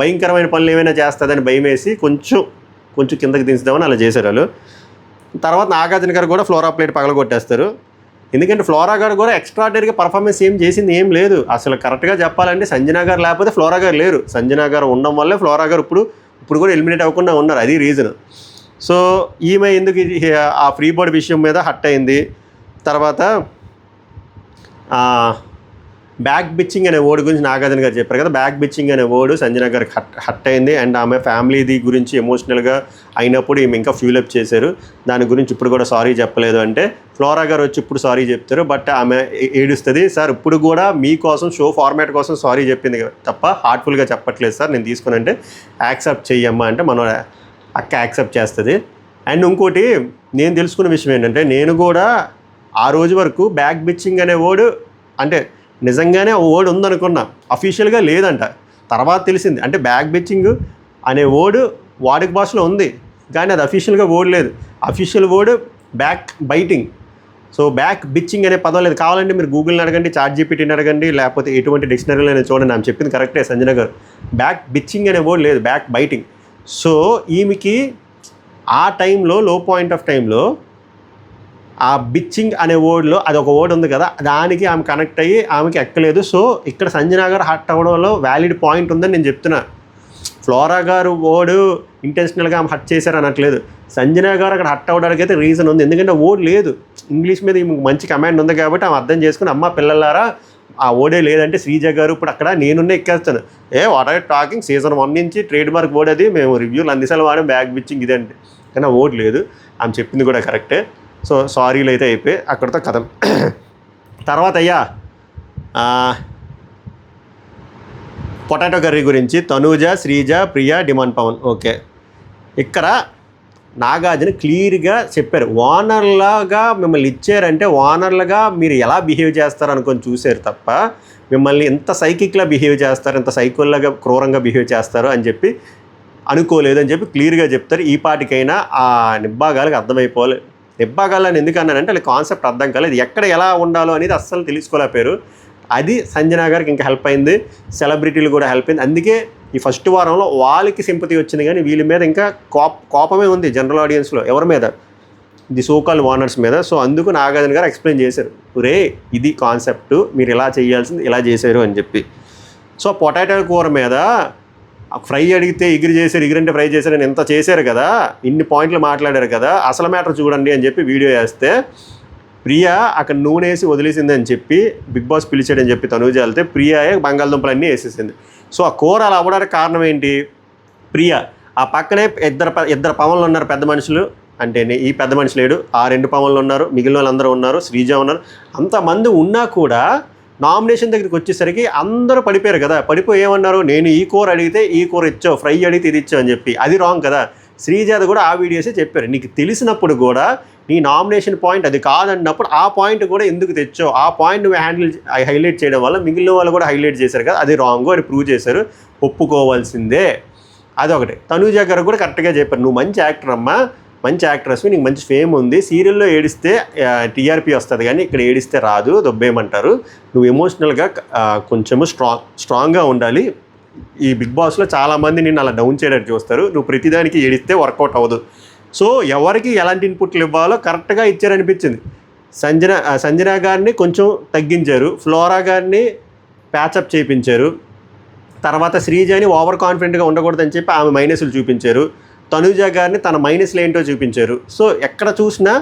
భయంకరమైన పనులు ఏమైనా చేస్తుందని భయం వేసి కొంచెం కిందకి దించుదామని అలా చేశారు వాళ్ళు. తర్వాత నాగార్జున గారు కూడా ఫ్లోరా ప్లేట్ పగల కొట్టేస్తారు. ఎందుకంటే ఫ్లోరా గారు కూడా ఎక్స్ట్రాడినరీగా పర్ఫార్మెన్స్ ఏం చేసింది ఏం లేదు. అసలు కరెక్ట్గా చెప్పాలంటే సంజన గారు లేకపోతే ఫ్లోరా గారు లేరు, సంజన గారు ఉండడం వల్లే ఫ్లోరా గారు ఇప్పుడు కూడా ఎలిమినేట్ అవ్వకుండా ఉన్నారు, అది రీజన్. సో ఈమె ఎందుకు ఆ ఫ్రీ బోర్డ్ విషయం మీద హట్ అయింది. తర్వాత బ్యాక్ బిచ్చింగ్ అనే వర్డ్ గురించి నాగార్జున గారు చెప్పారు కదా, బ్యాక్ బిచ్చింగ్ అనే వర్డ్ సంజన గారికి హట్ అయింది. అండ్ ఆమె ఫ్యామిలీది గురించి ఎమోషనల్గా అయినప్పుడు ఈమె ఇంకా ఫ్యూలప్ చేశారు, దాని గురించి ఇప్పుడు కూడా సారీ చెప్పలేదు అంటే ఫ్లోరా గారు వచ్చి ఇప్పుడు సారీ చెప్తారు. బట్ ఆమె ఏడుస్తుంది, సార్ ఇప్పుడు కూడా మీకోసం షో ఫార్మాట్ కోసం సారీ చెప్పింది తప్ప హార్ట్ఫుల్గా చెప్పట్లేదు సార్, నేను తీసుకుని అంటే యాక్సెప్ట్ చెయ్యమ్మా అంటే మనం అక్క యాక్సెప్ట్ చేస్తుంది. అండ్ ఇంకోటి నేను తెలుసుకున్న విషయం ఏంటంటే, నేను కూడా ఆ రోజు వరకు బ్యాక్ బిచ్చింగ్ అనే వర్డ్ అంటే నిజంగానే ఓ వర్డ్ ఉందనుకున్నా, అఫీషియల్గా లేదంట. తర్వాత తెలిసింది అంటే బ్యాక్ బిచ్చింగ్ అనే వర్డ్ వాడుక భాషలో ఉంది కానీ అది అఫీషియల్గా వర్డ్ లేదు, official word back biting. So back bitching అనే పదం లేదు. కావాలంటే మీరు గూగుల్ని అడగండి, చాట్ జీపీటీని అడగండి, లేకపోతే ఎటువంటి డిక్షనరీలో నేను చూడండి, ఆమె చెప్పింది కరెక్టే సంజన గారు, బ్యాక్ బిచ్చింగ్ అనే వర్డ్ లేదు, బ్యాక్ బైటింగ్. సో ఈమెకి ఆ టైంలో లో పాయింట్ ఆఫ్ టైంలో ఆ బిచ్చింగ్ అనే వర్డ్లో అది ఒక వర్డ్ ఉంది కదా, దానికి ఆమె కనెక్ట్ అయ్యి ఆమెకి ఎక్కలేదు. సో ఇక్కడ సంజన గారు హట్ అవ్వడంలో వ్యాలిడ్ పాయింట్ ఉందని నేను చెప్తున్నా. ఫ్లోరా గారు వర్డ్ ఇంటెన్షనల్గా ఆమె హట్ చేశారు అనట్లేదు, సంజన గారు అక్కడ హట్ అవ్వడానికి అయితే రీజన్ ఉంది. ఎందుకంటే వర్డ్ లేదు, ఇంగ్లీష్ మీద మంచి కమాండ్ ఉంది కాబట్టి ఆమె అర్థం చేసుకుని అమ్మ పిల్లలారా ఆ వర్డే లేదంటే శ్రీజ గారు ఇప్పుడు అక్కడ నేనున్నే ఎక్కేస్తాను, వాట్ ఆర్ టాకింగ్ సీజన్ 1 నుంచి ట్రేడ్ మార్క్ వర్డ్ అది, మేము రివ్యూలు అన్నిసార్లు వాడాం బ్యాక్ బిచ్చింగ్ ఇదంటే, కానీ ఆ వర్డ్ లేదు, ఆమె చెప్పింది కూడా కరెక్టే. సో సారీలు అయితే అయిపోయి అక్కడితో కథం. తర్వాత అయ్యా పొటాటో కర్రీ గురించి తనూజ, శ్రీజ, ప్రియా, డిమాండ్ పవన్. ఓకే, ఇక్కడ నాగార్జున క్లియర్గా చెప్పారు, ఓనర్లాగా మిమ్మల్ని ఇచ్చారంటే ఓనర్లుగా మీరు ఎలా బిహేవ్ చేస్తారు అనుకొని చూశారు తప్ప మిమ్మల్ని ఎంత సైకిక్లా బిహేవ్ చేస్తారు, ఎంత సైకోల్లాగా క్రూరంగా బిహేవ్ చేస్తారు అని చెప్పి అనుకోలేదని చెప్పి క్లియర్గా చెప్తారు. ఈ పాటికైనా ఆ నిబ్బాగాలకు అర్థమైపోవాలి. నిబ్బాగాలని ఎందుకు అన్నానంటే వాళ్ళ కాన్సెప్ట్ అర్థం కాలేదు, ఎక్కడ ఎలా ఉండాలో అనేది అస్సలు తెలుసుకోలేకపోయారు. అది సంజన గారికి ఇంకా హెల్ప్ అయింది, సెలబ్రిటీలు కూడా హెల్ప్ అయింది. అందుకే ఈ ఫస్ట్ వారంలో వాళ్ళకి సింపతి వచ్చింది కానీ వీళ్ళ మీద ఇంకా కోపమే ఉంది జనరల్ ఆడియన్స్లో, ఎవరి మీద, ది సోకాల్ ఓనర్స్ మీద. సో అందుకు నాగార్జున గారు ఎక్స్ప్లెయిన్ చేశారు, రే ఇది కాన్సెప్ట్, మీరు ఇలా చేయాల్సింది ఇలా చేశారు అని చెప్పి. సో పొటాటో కూర మీద ఫ్రై అడిగితే ఎగిరి చేశారు, ఎగిరంటే ఫ్రై చేశారు అని ఎంత చేశారు కదా, ఇన్ని పాయింట్లు మాట్లాడారు కదా, అసలు మ్యాటర్ చూడండి అని చెప్పి వీడియో వేస్తే ప్రియా అక్కడ నూనె వేసి వదిలేసింది అని చెప్పి బిగ్ బాస్ పిలిచాడని చెప్పి తనూజ వెళ్తే ప్రియాయే బంగాళదుంపలన్నీ వేసేసింది. సో ఆ కూర అలా అవ్వడానికి కారణం ఏంటి? ప్రియా. ఆ పక్కనే ఇద్దరు పవన్లు ఉన్నారు పెద్ద మనుషులు, అంటే ఈ పెద్ద మనిషి లేడు, ఆ 2 పవన్లు ఉన్నారు, మిగిలిన వాళ్ళందరూ ఉన్నారు, శ్రీజ ఉన్నారు. అంతమంది ఉన్నా కూడా నామినేషన్ దగ్గరికి వచ్చేసరికి అందరూ పడిపోయారు కదా. పడిపోయి ఏమన్నారు, నేను ఈ కూర అడిగితే ఈ కూర ఇచ్చావు, ఫ్రై అడిగితే ఇది ఇచ్చావు అని చెప్పి. అది రాంగ్ కదా. శ్రీజాది కూడా ఆ వీడియోసే చెప్పారు, నీకు తెలిసినప్పుడు కూడా నీ నామినేషన్ పాయింట్ అది కాదన్నప్పుడు ఆ పాయింట్ కూడా ఎందుకు తెచ్చావు, ఆ పాయింట్ నువ్వు హైలైట్ చేయడం వల్ల మిగిలిన వాళ్ళు కూడా హైలైట్ చేశారు కదా, అది రాంగ్ అని ప్రూవ్ చేశారు, ఒప్పుకోవాల్సిందే. అదొకటి. తనూజ గారు కూడా కరెక్ట్గా చెప్పారు, నువ్వు మంచి యాక్టర్ అమ్మా, మంచి యాక్ట్రెస్, నీకు మంచి ఫేమ్ ఉంది, సీరియల్లో ఏడిస్తే టీఆర్పీ వస్తుంది కానీ ఇక్కడ ఏడిస్తే రాదు, దొబ్బేయమంటారు, నువ్వు ఎమోషనల్గా కొంచెము స్ట్రాంగ్గా ఉండాలి, ఈ బిగ్ బాస్లో చాలామంది నిన్ను అలా డౌన్ చేయడానికి చూస్తారు, నువ్వు ప్రతిదానికి ఏడిస్తే వర్కౌట్ అవ్వదు. సో ఎవరికి ఎలాంటి ఇన్పుట్లు ఇవ్వాలో కరెక్ట్గా ఇచ్చారనిపించింది. సంజన గారిని కొంచెం తగ్గించారు, ఫ్లోరా గారిని ప్యాచప్ చేయించారు, తర్వాత శ్రీజని ఓవర్ కాన్ఫిడెంట్గా ఉండకూడదని చెప్పి ఆమె మైనస్లు చూపించారు, తనూజ గారిని తన మైనస్లు ఏంటో చూపించారు. సో ఎక్కడ చూసినా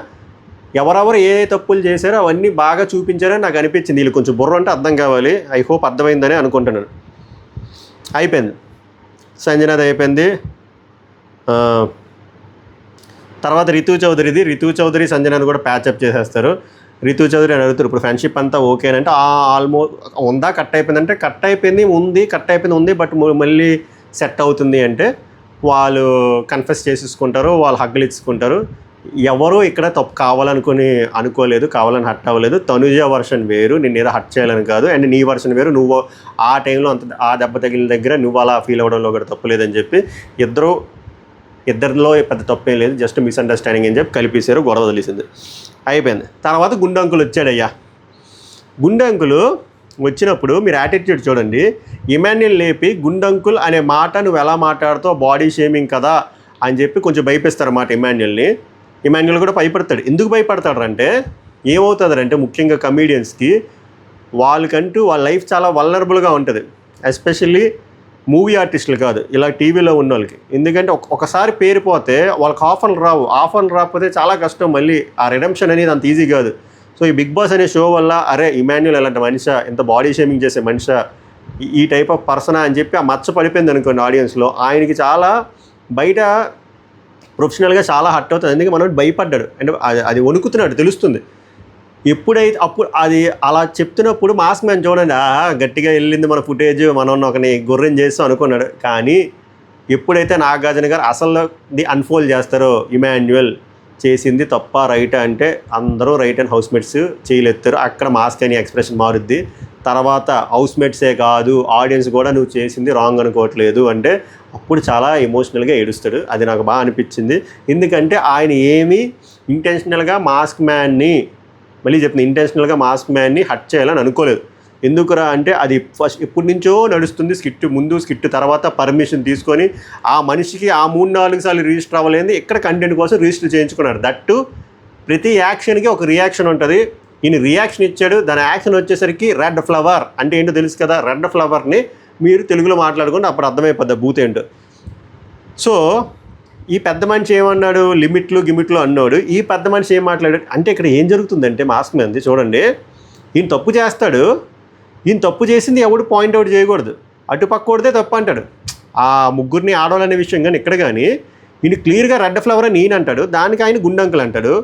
ఎవరెవరు ఏ తప్పులు చేశారో అవన్నీ బాగా చూపించారని నాకు అనిపించింది. వీళ్ళు కొంచెం బుర్ర అంటే అర్థం కావాలి. ఐ హోప్ అర్థమైందని అనుకుంటున్నాను. అయిపోయింది, సంజనాది అయిపోయింది. తర్వాత రితు చౌదరి సంజనాని కూడా ప్యాచప్ చేసేస్తారు. రితు చౌదరి అని అడుగుతారు, ఇప్పుడు ఫ్రెండ్షిప్ అంతా ఓకేనంటే ఆల్మోస్ట్ ఉందా, కట్ అయిపోయిందంటే కట్ అయిపోయింది ఉంది బట్ మళ్ళీ సెట్ అవుతుంది అంటే వాళ్ళు కన్ఫెస్ చేసేసుకుంటారు, వాళ్ళు హగ్గులు ఇచ్చుకుంటారు. ఎవరూ ఇక్కడ తప్పు అనుకోలేదు, కావాలని హట్ అవ్వలేదు. తనుజ వర్షన్ వేరు, నిన్ను ఏదో హట్ చేయాలని కాదు, అండ్ నీ వర్షన్ వేరు, నువ్వు ఆ టైంలో ఆ దెబ్బ తగిలిన దగ్గర నువ్వు అలా ఫీల్ అవ్వడంలో కూడా తప్పు లేదని చెప్పి ఇద్దరిలో పెద్ద తప్పేం లేదు, జస్ట్ మిస్అండర్స్టాండింగ్ అని చెప్పి కలిపేశారు, గొడవ వదిలేసింది, అయిపోయింది. తర్వాత గుండె అంకులు వచ్చాడయ్యా. గుండె అంకులు వచ్చినప్పుడు మీరు యాటిట్యూడ్ చూడండి, ఇమాన్యుల్ లేపి గుండంకుల్ అనే మాట నువ్వు ఎలా మాట్లాడుతావు, బాడీ షేమింగ్ కదా అని చెప్పి కొంచెం భయపిస్తారు అన్నమాట ఇమాన్యుల్ కూడా భయపడతాడు. ఎందుకు భయపడతాడు అంటే ఏమవుతుందంటే ముఖ్యంగా కమీడియన్స్కి వాళ్ళకంటూ వాళ్ళ లైఫ్ చాలా వల్నరబుల్గా ఉంటుంది, ఎస్పెషల్లీ మూవీ ఆర్టిస్టులు కాదు, ఇలా టీవీలో ఉన్న వాళ్ళకి. ఎందుకంటే ఒకసారి పేరిపోతే వాళ్ళకి ఆఫ్ అండ్ రాకపోతే చాలా కష్టం, మళ్ళీ ఆ రిడెంప్షన్ అనేది అంత ఈజీ కాదు. సో ఈ బిగ్ బాస్ అనే షో వల్ల అరే ఇమాన్యుల్ ఎలాంటి మనిషి, ఎంత బాడీ షేమింగ్ చేసే మనిషి, ఈ టైప్ ఆఫ్ పర్సనా అని చెప్పి ఆ మచ్చ పడిపోయింది అనుకోండి ఆడియన్స్లో. ఆయనకి చాలా బయట ప్రొఫెషనల్గా చాలా హర్ట్ అవుతుంది, అందుకే మనం భయపడ్డాడు, అంటే అది వణుకుతున్నాడు తెలుస్తుంది. ఎప్పుడైతే అప్పుడు అది అలా చెప్తున్నప్పుడు మాస్క్ మ్యాన్ చూడండి, గట్టిగా వెళ్ళింది మన ఫుటేజ్, మనం ఒకని గుర్రం చేస్తాం అనుకున్నాడు. కానీ ఎప్పుడైతే నాగార్జున గారు అసలు అన్ఫోల్డ్ చేస్తారో, ఇమాన్యుల్ చేసింది తప్ప రైటా అంటే అందరూ రైట్ అండ్ హౌస్మేట్స్ చేయలేస్తారు, అక్కడ మాస్క్ అని ఎక్స్ప్రెషన్ మారుద్ది. తర్వాత హౌస్మేట్సే కాదు ఆడియన్స్ కూడా నువ్వు చేసింది రాంగ్ అనుకోవట్లేదు అంటే అప్పుడు చాలా ఎమోషనల్గా ఏడుస్తాడు. అది నాకు బాగా అనిపించింది. ఎందుకంటే ఆయన ఏమీ ఇంటెన్షనల్గా మాస్క్ మ్యాన్ని హట్ చేయాలని అనుకోలేదు. ఎందుకురా అంటే అది ఫస్ట్ ఎప్పటి నుంచో నడుస్తుంది స్కిట్ తర్వాత పర్మిషన్ తీసుకొని ఆ మనిషికి ఆ 3-4 సార్లు రిజిస్టర్ అవ్వలేదు, ఇక్కడ కంటెంట్ కోసం రిజిస్టర్ చేయించుకున్నారు. దట్టు ప్రతి యాక్షన్కి ఒక రియాక్షన్ ఉంటుంది. ఈయన రియాక్షన్ ఇచ్చాడు, దాని యాక్షన్ వచ్చేసరికి రెడ్ ఫ్లవర్ అంటే ఏంటో తెలుసు కదా, రెడ్ ఫ్లవర్ని మీరు తెలుగులో మాట్లాడుకుంటే అప్పుడు అర్థమైపోద్ది బూత్ ఏంటో. సో ఈ పెద్ద మనిషి ఏమన్నాడు, గిమిట్లు అన్నాడు. ఈ పెద్ద మనిషి ఏం మాట్లాడాడు అంటే ఇక్కడ ఏం జరుగుతుందంటే మాస్క్ మీద చూడండి, ఈయన తప్పు చేస్తాడు, ఈయన తప్పు చేసింది ఎవడు పాయింట్అవుట్ చేయకూడదు, అటుపక్క కొడితే తప్పు అంటాడు. ఆ ముగ్గురిని ఆడవాలనే విషయం కానీ ఇక్కడ కానీ ఈయన క్లియర్గా రెడ్ ఫ్లవర్ అని ఈయన అంటాడు, దానికి ఆయన గుండంకులు అంటాడు.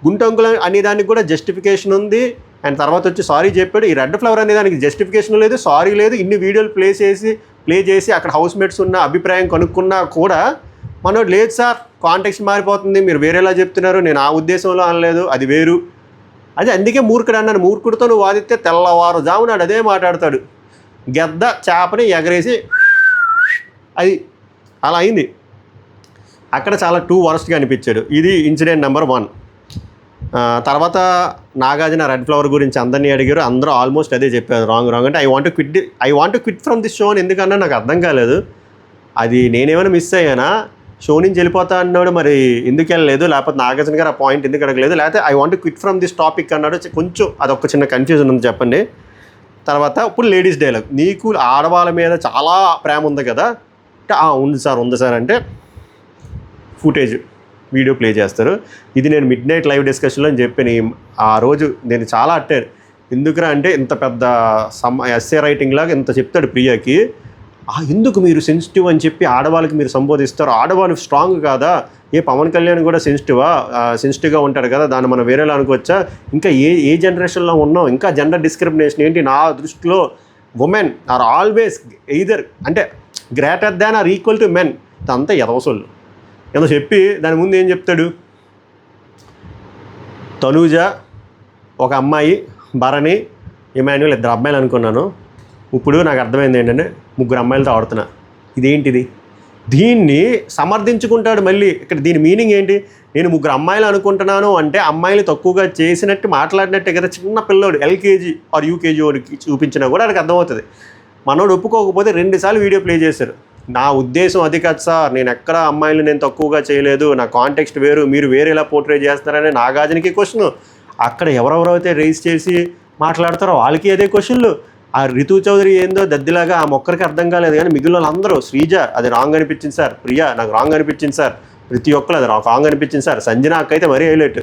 గుంటంకులు అనే దానికి కూడా జస్టిఫికేషన్ ఉంది. అండ్ తర్వాత వచ్చి సారీ చెప్పాడు. ఈ రెడ్ ఫ్లవర్ అనే దానికి జస్టిఫికేషన్ లేదు, సారీ లేదు. ఇన్ని వీడియోలు ప్లే చేసి అక్కడ హౌస్మేట్స్ ఉన్న అభిప్రాయం కనుక్కున్నా కూడా మనోడు లేదు సార్, కాంటెక్స్ట్ మారిపోతుంది, మీరు వేరేలా చెప్తున్నారు, నేను ఆ ఉద్దేశంలో అనలేదు, అది వేరు. అదే అందుకే మూర్ఖుడు అన్నాను, మూర్ఖుడితో నువ్వు వాదిస్తే తెల్లవారుజామునాడు అదే మాట్లాడతాడు. గెద్ద చేపని ఎగరేసి అది అలా అయింది. అక్కడ చాలా వర్స్ట్గా అనిపించాడు. ఇది ఇన్సిడెంట్ నెంబర్ 1. తర్వాత నాగార్జున రెడ్ ఫ్లవర్ గురించి అందరినీ అడిగారు, అందరూ ఆల్మోస్ట్ అదే చెప్పారు, రాంగ్ అంటే I want to quit from this show అని ఎందుకన్నా నాకు అర్థం కాలేదు. అది నేనేమైనా మిస్ అయ్యానా, షో నుంచి వెళ్ళిపోతా అన్నాడు, మరి ఎందుకు వెళ్ళలేదు, లేకపోతే నాగార్జున గారు ఆ పాయింట్ ఎందుకు అడగలేదు, లేకపోతే I want to quit from this topic అన్నాడు. కొంచెం అదొక చిన్న కన్ఫ్యూజన్ ఉంది, చెప్పండి. తర్వాత ఇప్పుడు లేడీస్ డైలాగ్, నీకు ఆడవాళ్ళ మీద చాలా ప్రేమ ఉంది కదా, ఉంది సార్ అంటే ఫుటేజ్ వీడియో ప్లే చేస్తారు. ఇది నేను మిడ్ నైట్ లైవ్ డిస్కషన్లో అని చెప్పాను. ఆ రోజు నేను చాలా అట్టాను. ఎందుకురా అంటే ఇంత పెద్ద ఎస్ఏ రైటింగ్ లాగా ఇంత చెప్తాడు ప్రియాకి, ఎందుకు మీరు సెన్సిటివ్ అని చెప్పి ఆడవాళ్ళకి మీరు సంబోధిస్తారు, ఆడవాళ్ళు స్ట్రాంగ్ కాదా, ఏ పవన్ కళ్యాణ్ కూడా సెన్సిటివ్గా ఉంటాడు కదా, దాన్ని మనం వేరేలా అనుకోవచ్చా, ఇంకా ఏ జనరేషన్లో ఉన్నాం, ఇంకా జెండర్ డిస్క్రిమినేషన్ ఏంటి, నా దృష్టిలో ఉమెన్ ఆర్ ఆల్వేస్ ఎయిదర్ అంటే greater than or equal to men. అంతా ఎదవసోళ్ళు ఏదో చెప్పి దాని ముందు ఏం చెప్తాడు, తనూజ ఒక అమ్మాయి, భరణి, ఇమాన్యుల్ ఇద్దరు అమ్మాయిలు అనుకున్నాను, ఇప్పుడు నాకు అర్థమైంది ఏంటంటే 3 అమ్మాయిలతో ఆడుతున్నా. ఇదేంటిది? దీన్ని సమర్థించుకుంటాడు మళ్ళీ. ఇక్కడ దీని మీనింగ్ ఏంటి? నేను 3 అమ్మాయిలు అనుకుంటున్నాను అంటే అమ్మాయిలు తక్కువగా చేసినట్టు మాట్లాడినట్టే కదా. చిన్న పిల్లోడు ఎల్కేజీ ఆర్ యూకేజీ వాడికి చూపించినా కూడా వాడికి అర్థమవుతుంది. మనోడు ఒప్పుకోకపోతే 2 సార్లు వీడియో ప్లే చేశారు. నా ఉద్దేశం అది కాదు సార్, నేను ఎక్కడ అమ్మాయిలు నేను తక్కువగా చేయలేదు, నా కాంటెక్స్ట్ వేరు, మీరు వేరేలా పోర్ట్రే చేస్తున్నారని నాగార్జునకి క్వశ్చన్. అక్కడ ఎవరెవరైతే రేస్ చేసి మాట్లాడతారో వాళ్ళకి అదే క్వశ్చన్లు. ఆ రితు చౌదరి ఏందో దద్దిలాగా ఆ మొక్కరికి అర్థం కాలేదు, కానీ మిగిలిన వాళ్ళందరూ శ్రీజ అది రాంగ్ అనిపించింది సార్, ప్రియా నాకు రాంగ్ అనిపించింది సార్, ప్రతి ఒక్కరు అది రాంగ్ అనిపించింది సార్, సంజనాకి అయితే మరీ హైలైట్.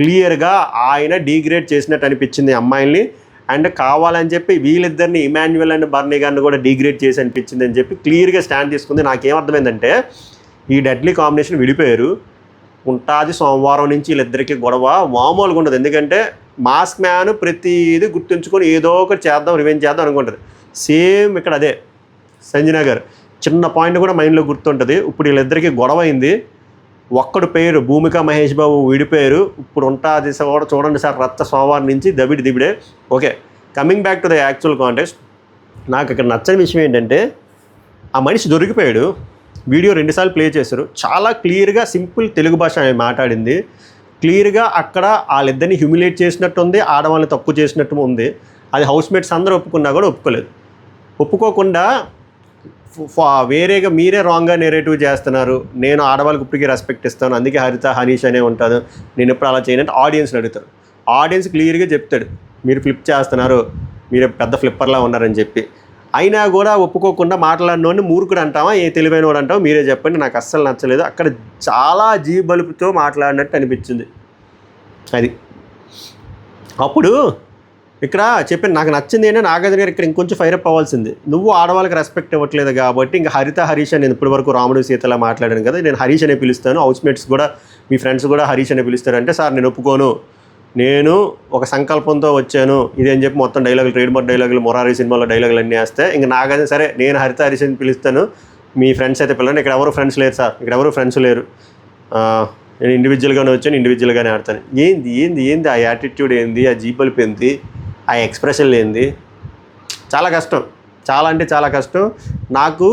క్లియర్గా ఆయన డీగ్రేడ్ చేసినట్టు అనిపించింది అమ్మాయిల్ని. అండ్ కావాలని చెప్పి వీళ్ళిద్దరిని ఇమాన్యుయల్ అండ్ బర్నీ గారిని కూడా డీగ్రేడ్ చేసి అనిపించింది అని చెప్పి క్లియర్గా స్టాండ్ తీసుకుంది. నాకేమర్థమైందంటే ఈ డెడ్లీ కాంబినేషన్ విడిపోయారు, ఉంటుంది సోమవారం నుంచి వీళ్ళిద్దరికీ గొడవ మామూలుగా ఉండదు. ఎందుకంటే మాస్క్ మ్యాన్ ప్రతిదీ గుర్తుంచుకొని ఏదో ఒకటి చేద్దాం, రివెంజ్ చేద్దాం అనుకుంటుంది. సేమ్ ఇక్కడ అదే సంజన గారు చిన్న పాయింట్ కూడా మైండ్లో గుర్తుంటుంది. ఇప్పుడు వీళ్ళిద్దరికీ గొడవ అయింది, ఒక్కడు పేరు భూమిక మహేష్ బాబు విడిపోయారు. ఇప్పుడు ఉంటుంది కూడా చూడండి సార్, రచ్చ సోమవారం నుంచి దిబిడే. Okay, coming back to the actual context. నాకు ఇక్కడ నచ్చని విషయం ఏంటంటే ఆ మనిషి దొరికిపోయాడు, వీడియో 2 సార్లు ప్లే చేశారు, చాలా క్లియర్గా సింపుల్ తెలుగు భాష మాట్లాడింది. క్లియర్గా అక్కడ వాళ్ళిద్దరిని హ్యూమిలేట్ చేసినట్టు ఉంది, ఆడవాళ్ళని తప్పు చేసినట్టు ఉంది. అది హౌస్ మేట్స్ అందరూ ఒప్పుకున్నా కూడా ఒప్పుకోలేదు. ఒప్పుకోకుండా వేరేగా మీరే రాంగ్గా నేరేటివ్ చేస్తున్నారు, నేను ఆడవాళ్ళకి ఇప్పటికీ రెస్పెక్ట్ ఇస్తాను, అందుకే హరిత హనీష్ అనే ఉంటాను, నేను ఎప్పుడు అలా చేయనంటే ఆడియన్స్ని అడుగుతారు. ఆడియన్స్ క్లియర్గా చెప్తాడు మీరు ఫ్లిప్ చేస్తున్నారు, మీరు పెద్ద ఫ్లిప్పర్లా ఉన్నారని చెప్పి. అయినా కూడా ఒప్పుకోకుండా మాట్లాడినోడిని మూర్ఖుడు అంటావా, ఏ తెలివైన వాడు అంటావా, మీరే చెప్పండి, నాకు అస్సలు నచ్చలేదు. అక్కడ చాలా జీబలుపుతో మాట్లాడినట్టు అనిపించింది. అది అప్పుడు ఇక్కడ చెప్పిన నాకు నచ్చింది ఏంటంటే నాగార్జున గారు ఇక్కడ ఇంకొంచెం ఫైరప్ అవ్వాల్సింది. నువ్వు ఆడవాళ్ళకి రెస్పెక్ట్ ఇవ్వట్లేదు కాబట్టి ఇంకా హరిత హరీష్ అని నేను ఇప్పటి వరకు రాముడు సీతలా మాట్లాడాను కదా, నేను హరీష్ అనే పిలుస్తాను, హౌస్ మేట్స్ కూడా మీ ఫ్రెండ్స్ కూడా హరీష్ అనే పిలుస్తారంటే సార్ నేను ఒప్పుకోను, నేను ఒక సంకల్పంతో వచ్చాను ఇదేం చెప్పి మొత్తం డైలాగులు ట్రేడ్మార్క్ డైలాగులు మొరారి సినిమాలో డైలాగులు అన్నీ వేస్తే ఇంకా నాగార్జున సరే నేను హరిత హరీష్ అని పిలుస్తాను, మీ ఫ్రెండ్స్ అయితే పిల్లండి, ఇక్కడ ఎవరు ఫ్రెండ్స్ లేరు సార్, ఇక్కడ ఎవరు ఫ్రెండ్స్ లేరు, నేను ఇండివిజువల్గానే వచ్చాను, ఇండివిజువల్గానే ఆడతాను. ఏంది ఆ యాటిట్యూడ్ ఏంది, ఆ జీబల్పు ఏంది, ఆ ఎక్స్ప్రెషన్లు ఏంది, చాలా కష్టం, చాలా అంటే చాలా కష్టం. నాకు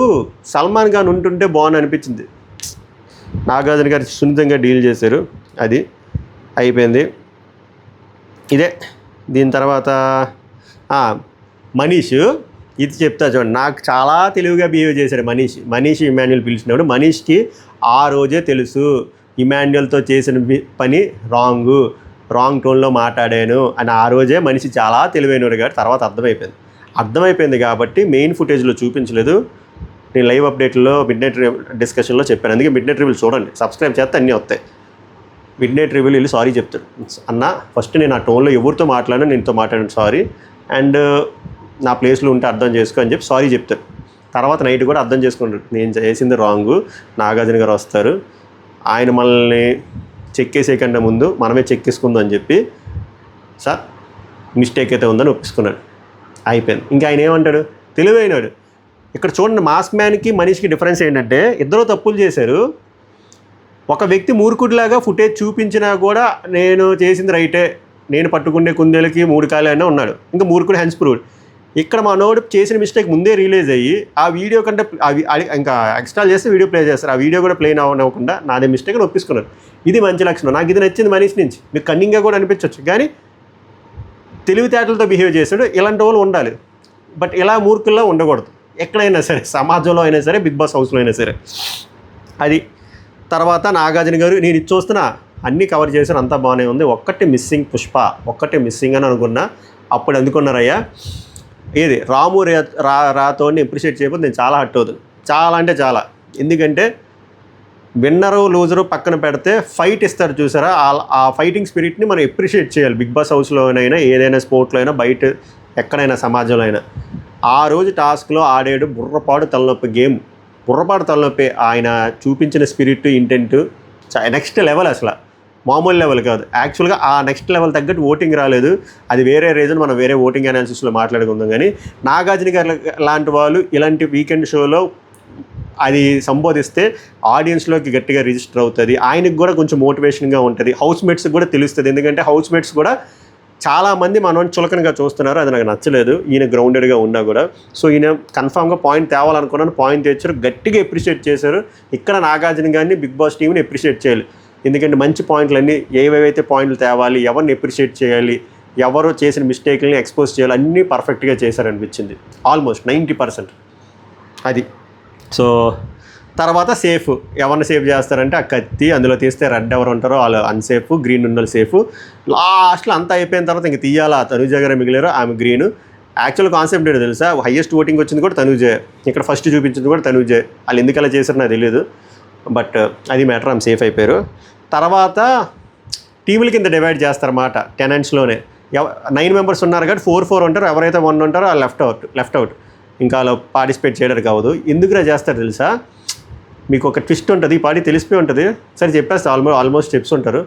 సల్మాన్ ఖాన్ ఉంటుంటే బాగుంది అనిపించింది. నాగార్జున గారు సున్నితంగా డీల్ చేశారు, అది అయిపోయింది. ఇదే దీని తర్వాత మనీష్ ఇది చెప్తా చూడండి, నాకు చాలా తెలివిగా బిహేవ్ చేశాడు మనీష్ ఇమాన్యుయల్ పిలిచినప్పుడు. మనీష్కి ఆ రోజే తెలుసు ఇమాన్యుయల్తో చేసిన పని రాంగ్ టోన్లో మాట్లాడాను అని ఆ రోజే మనిషి చాలా తెలివైనవాడు కాబట్టి తర్వాత అర్థమైపోయింది కాబట్టి మెయిన్ ఫుటేజ్లో చూపించలేదు. నేను లైవ్ అప్డేట్లో మిడ్ నైట్ డిస్కషన్లో చెప్పాను, అందుకే మిడ్ నైట్ రివ్యూలు చూడండి, సబ్స్క్రైబ్ చేస్తే అన్నీ వస్తాయి. మిడ్ నైట్ రివ్యూలు వెళ్ళి సారీ చెప్తాడు, అన్న ఫస్ట్ నేను ఆ టోన్లో ఎవరితో మాట్లాడాను, నేనుతో మాట్లాడాను సారీ, అండ్ నా ప్లేస్లో ఉంటే అర్థం చేసుకో అని చెప్పి సారీ చెప్తాడు. తర్వాత నైట్ కూడా అర్థం చేసుకుంటాడు నేను చేసింది రాంగు, నాగార్జున గారు వస్తారు, ఆయన మనల్ని చెక్ వేసే కంటే ముందు మనమే చెక్ వేసుకుందాం అని చెప్పి సార్ మిస్టేక్ అయితే ఉందని ఒప్పుకున్నాడు, అయిపోయింది. ఇంకా ఆయన ఏమంటాడు, తెలివైనాడు. ఇక్కడ చూడండి మాస్క్ మ్యాన్కి మనీష్కి డిఫరెన్స్ ఏంటంటే ఇద్దరు తప్పులు చేశారు. ఒక వ్యక్తి మూర్ఖుడిలాగా ఫుటేజ్ చూపించినా కూడా నేను చేసింది రైటే, నేను పట్టుకునే కుందేలకి 3 కాళ్ళు అయినా ఉన్నాడు, ఇంకా మూర్ఖుడు హెన్స్ ప్రూవ్డ్. ఇక్కడ మా నోడు చేసిన మిస్టేక్ ముందే రిలీజ్ అయ్యి ఆ వీడియో కంటే ఇంకా ఎక్స్ట్రా చేస్తే వీడియో ప్లే చేస్తారు, ఆ వీడియో కూడా ప్లే అవ్వకుండా నాదే మిస్టేక్ అని ఒప్పించుకున్నారు. ఇది మంచి లక్షణం, నాకు ఇది నచ్చింది మనీష్ నుంచి. మీకు కన్నింగ్గా కూడా అనిపించవచ్చు కానీ తెలివితేటలతో బిహేవ్ చేశాడు. ఇలాంటి వాళ్ళు ఉండాలి, బట్ ఇలా మూర్ఖుల్లో ఉండకూడదు. ఎక్కడైనా సరే, సమాజంలో అయినా సరే, బిగ్ బాస్ హౌస్లో అయినా సరే. అది తర్వాత నాగార్జున గారు నేను ఇది చూస్తున్నా అన్నీ కవర్ చేశాను, అంతా బాగానే ఉంది, ఒక్కటి మిస్సింగ్ పుష్ప ఒక్కటే మిస్సింగ్ అని అనుకున్నా. అప్పుడు అందుకున్నారయ్యా ఏది రాము రాతోని అప్రిషియేట్ చేయకపోతే నేను చాలా హర్ట్ అవుతుంది. చాలా అంటే చాలా. ఎందుకంటే విన్నరు లూజరు పక్కన పెడితే ఫైట్ ఇస్తారు చూసారా, ఆ ఫైటింగ్ స్పిరిట్ని మనం ఎప్రిషియేట్ చేయాలి. బిగ్ బాస్ హౌస్లోనైనా, ఏదైనా స్పోర్ట్లో అయినా, బయట ఎక్కడైనా సమాజంలో అయినా. ఆ రోజు టాస్క్లో ఆడాడు బుర్రపాడు తలనొప్పి గేమ్. బుర్రపాడు తలనొప్పి. ఆయన చూపించిన స్పిరిట్, ఇంటెంట్ నెక్స్ట్ లెవెల్, అసలు మామూలు లెవెల్ కాదు. యాక్చువల్గా ఆ నెక్స్ట్ లెవెల్ తగ్గట్టు ఓటింగ్ రాలేదు. అది వేరే రీజన్, మనం వేరే ఓటింగ్ అనాలిసిస్లో మాట్లాడుకుందాం. కానీ నాగార్జున గారు లాంటి వాళ్ళు ఇలాంటి వీకెండ్ షోలో అది సంబోధిస్తే ఆడియన్స్లోకి గట్టిగా రిజిస్టర్ అవుతుంది. ఆయనకు కూడా కొంచెం మోటివేషన్గా ఉంటుంది. హౌస్ మేట్స్కి కూడా తెలుస్తుంది. ఎందుకంటే హౌస్ మేట్స్ కూడా చాలామంది మనం చులకనగా చూస్తున్నారు. అది నాకు నచ్చలేదు, ఈయన గ్రౌండెడ్గా ఉన్నా కూడా. సో ఈయన కన్ఫామ్గా పాయింట్ తేవాలనుకున్నాను, పాయింట్ తెచ్చారు, గట్టిగా ఎప్రిషియేట్ చేశారు. ఇక్కడ నాగార్జున గారిని, బిగ్ బాస్ టీంని ఎప్రిషియేట్ చేయాలి. ఎందుకంటే మంచి పాయింట్లన్నీ, ఏవేవైతే పాయింట్లు తేవాలి, ఎవరిని ఎప్రిషియేట్ చేయాలి, ఎవరు చేసిన మిస్టేక్లని ఎక్స్పోజ్ చేయాలి, అన్నీ పర్ఫెక్ట్గా చేశారనిపించింది. ఆల్మోస్ట్ 90%. అది. సో తర్వాత సేఫ్. ఎవరిని సేఫ్ చేస్తారంటే ఆ కత్తి, అందులో తీస్తే రెడ్ ఎవరు ఉంటారో వాళ్ళు అన్సేఫ్, గ్రీన్ ఉన్న సేఫ్. లాస్ట్లో అంతా అయిపోయిన తర్వాత ఇంక తీయాలా, తనుజ గారు మిగిలారు, ఆమె గ్రీన్. యాక్చువల్ కాన్సెప్ట్ ఏంటో తెలుసా, హైయెస్ట్ ఓటింగ్ వచ్చింది కూడా తనుజే, ఇక్కడ ఫస్ట్ చూపించింది కూడా తనుజే. వాళ్ళు ఎందుకు అలా చేశారో నాకు తెలియదు, బట్ అది మ్యాటర్. ఆమె సేఫ్ అయిపోయారు. తర్వాత టీముల కింద డివైడ్ చేస్తారన్నమాట టెనెంట్స్లోనే. 9 మెంబర్స్ ఉన్నారు కాబట్టి 4-4 ఉంటారు. ఎవరైతే 1 ఉంటారో వాళ్ళు లెఫ్ట్ అవుట్. ఇంకా అలా పార్టిసిపేట్ చేయడానికి కావదు. ఎందుకురా చేస్తారు తెలుసా, మీకు ఒక ట్విస్ట్ ఉంటుంది, ఈ పార్టీ తెలిసిపోయి ఉంటుంది. సరే చెప్పేస్తే ఆల్మోస్ట్ స్టెప్స్ ఉంటారు.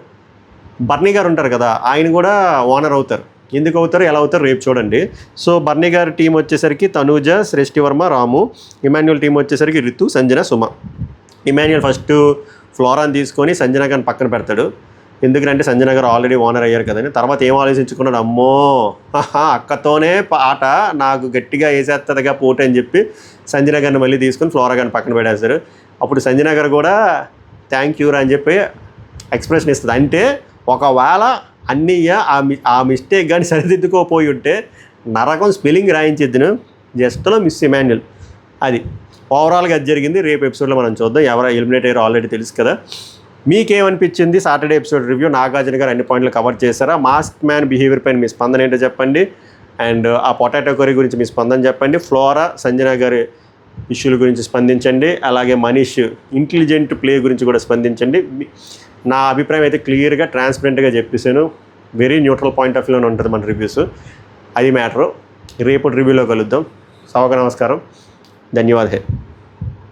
బర్నీ గారు ఉంటారు కదా, ఆయన కూడా ఓనర్ అవుతారు. ఎందుకు అవుతారు, ఎలా అవుతారు రేపు చూడండి. సో బర్నీ గారి టీం వచ్చేసరికి తనూజ, శ్రేష్ఠి వర్మ, రాము. ఇమాన్యుల్ టీం వచ్చేసరికి రితు, సంజన, సుమ. ఇమాన్యుల్ ఫస్ట్ ఫ్లోరాని తీసుకొని సంజన గారిని పక్కన పెడతాడు. ఎందుకంటే సంజన గారు ఆల్రెడీ ఓనర్ అయ్యారు కదండి. తర్వాత ఏం ఆలోచించుకున్నాడు, అమ్మో అక్కతోనే ఆట నాకు గట్టిగా వేసేస్తుందిగా పోటీ అని చెప్పి సంజన గారిని మళ్ళీ తీసుకొని ఫ్లోరా గారిని పక్కన పెట్టేస్తారు. అప్పుడు సంజన గారు కూడా థ్యాంక్ యూ అని చెప్పి ఎక్స్ప్రెషన్ ఇస్తుంది. అంటే ఒకవేళ అన్నయ్య ఆ మిస్టేక్ కానీ సరిదిద్దుకోపోయి ఉంటే నరకం స్పెల్లింగ్ రాయించిద్దును. జస్ట్లో మిస్ ఇమాన్యుల్. అది ఓవరాల్గా అది జరిగింది. రేపు ఎపిసోడ్లో మనం చూద్దాం ఎవరు ఎలిమినేట్ అయ్యారో ఆల్రెడీ తెలుసు కదా. మీకేమనిపించింది సాటర్డే ఎపిసోడ్ రివ్యూ? నాగార్జున గారు అన్ని పాయింట్లు కవర్ చేశారా? మాస్క్ మ్యాన్ బిహేవియర్ పైన మీ స్పందన ఏంటో చెప్పండి. అండ్ ఆ పొటాటో కర్రీ గురించి మీ స్పందన చెప్పండి. ఫ్లోరా, సంజన గారి ఇష్యూల గురించి స్పందించండి. అలాగే మనీష్ ఇంటెలిజెంట్ ప్లే గురించి కూడా స్పందించండి. నా అభిప్రాయం అయితే క్లియర్గా, ట్రాన్స్పరెంట్గా చెప్పేసాను. వెరీ న్యూట్రల్ పాయింట్ ఆఫ్ వ్యూలోనే ఉంటుంది మన రివ్యూస్. అది మ్యాటరు. రేపు రివ్యూలో కలుద్దాం. సభకు నమస్కారం. ధన్యవాదాలు.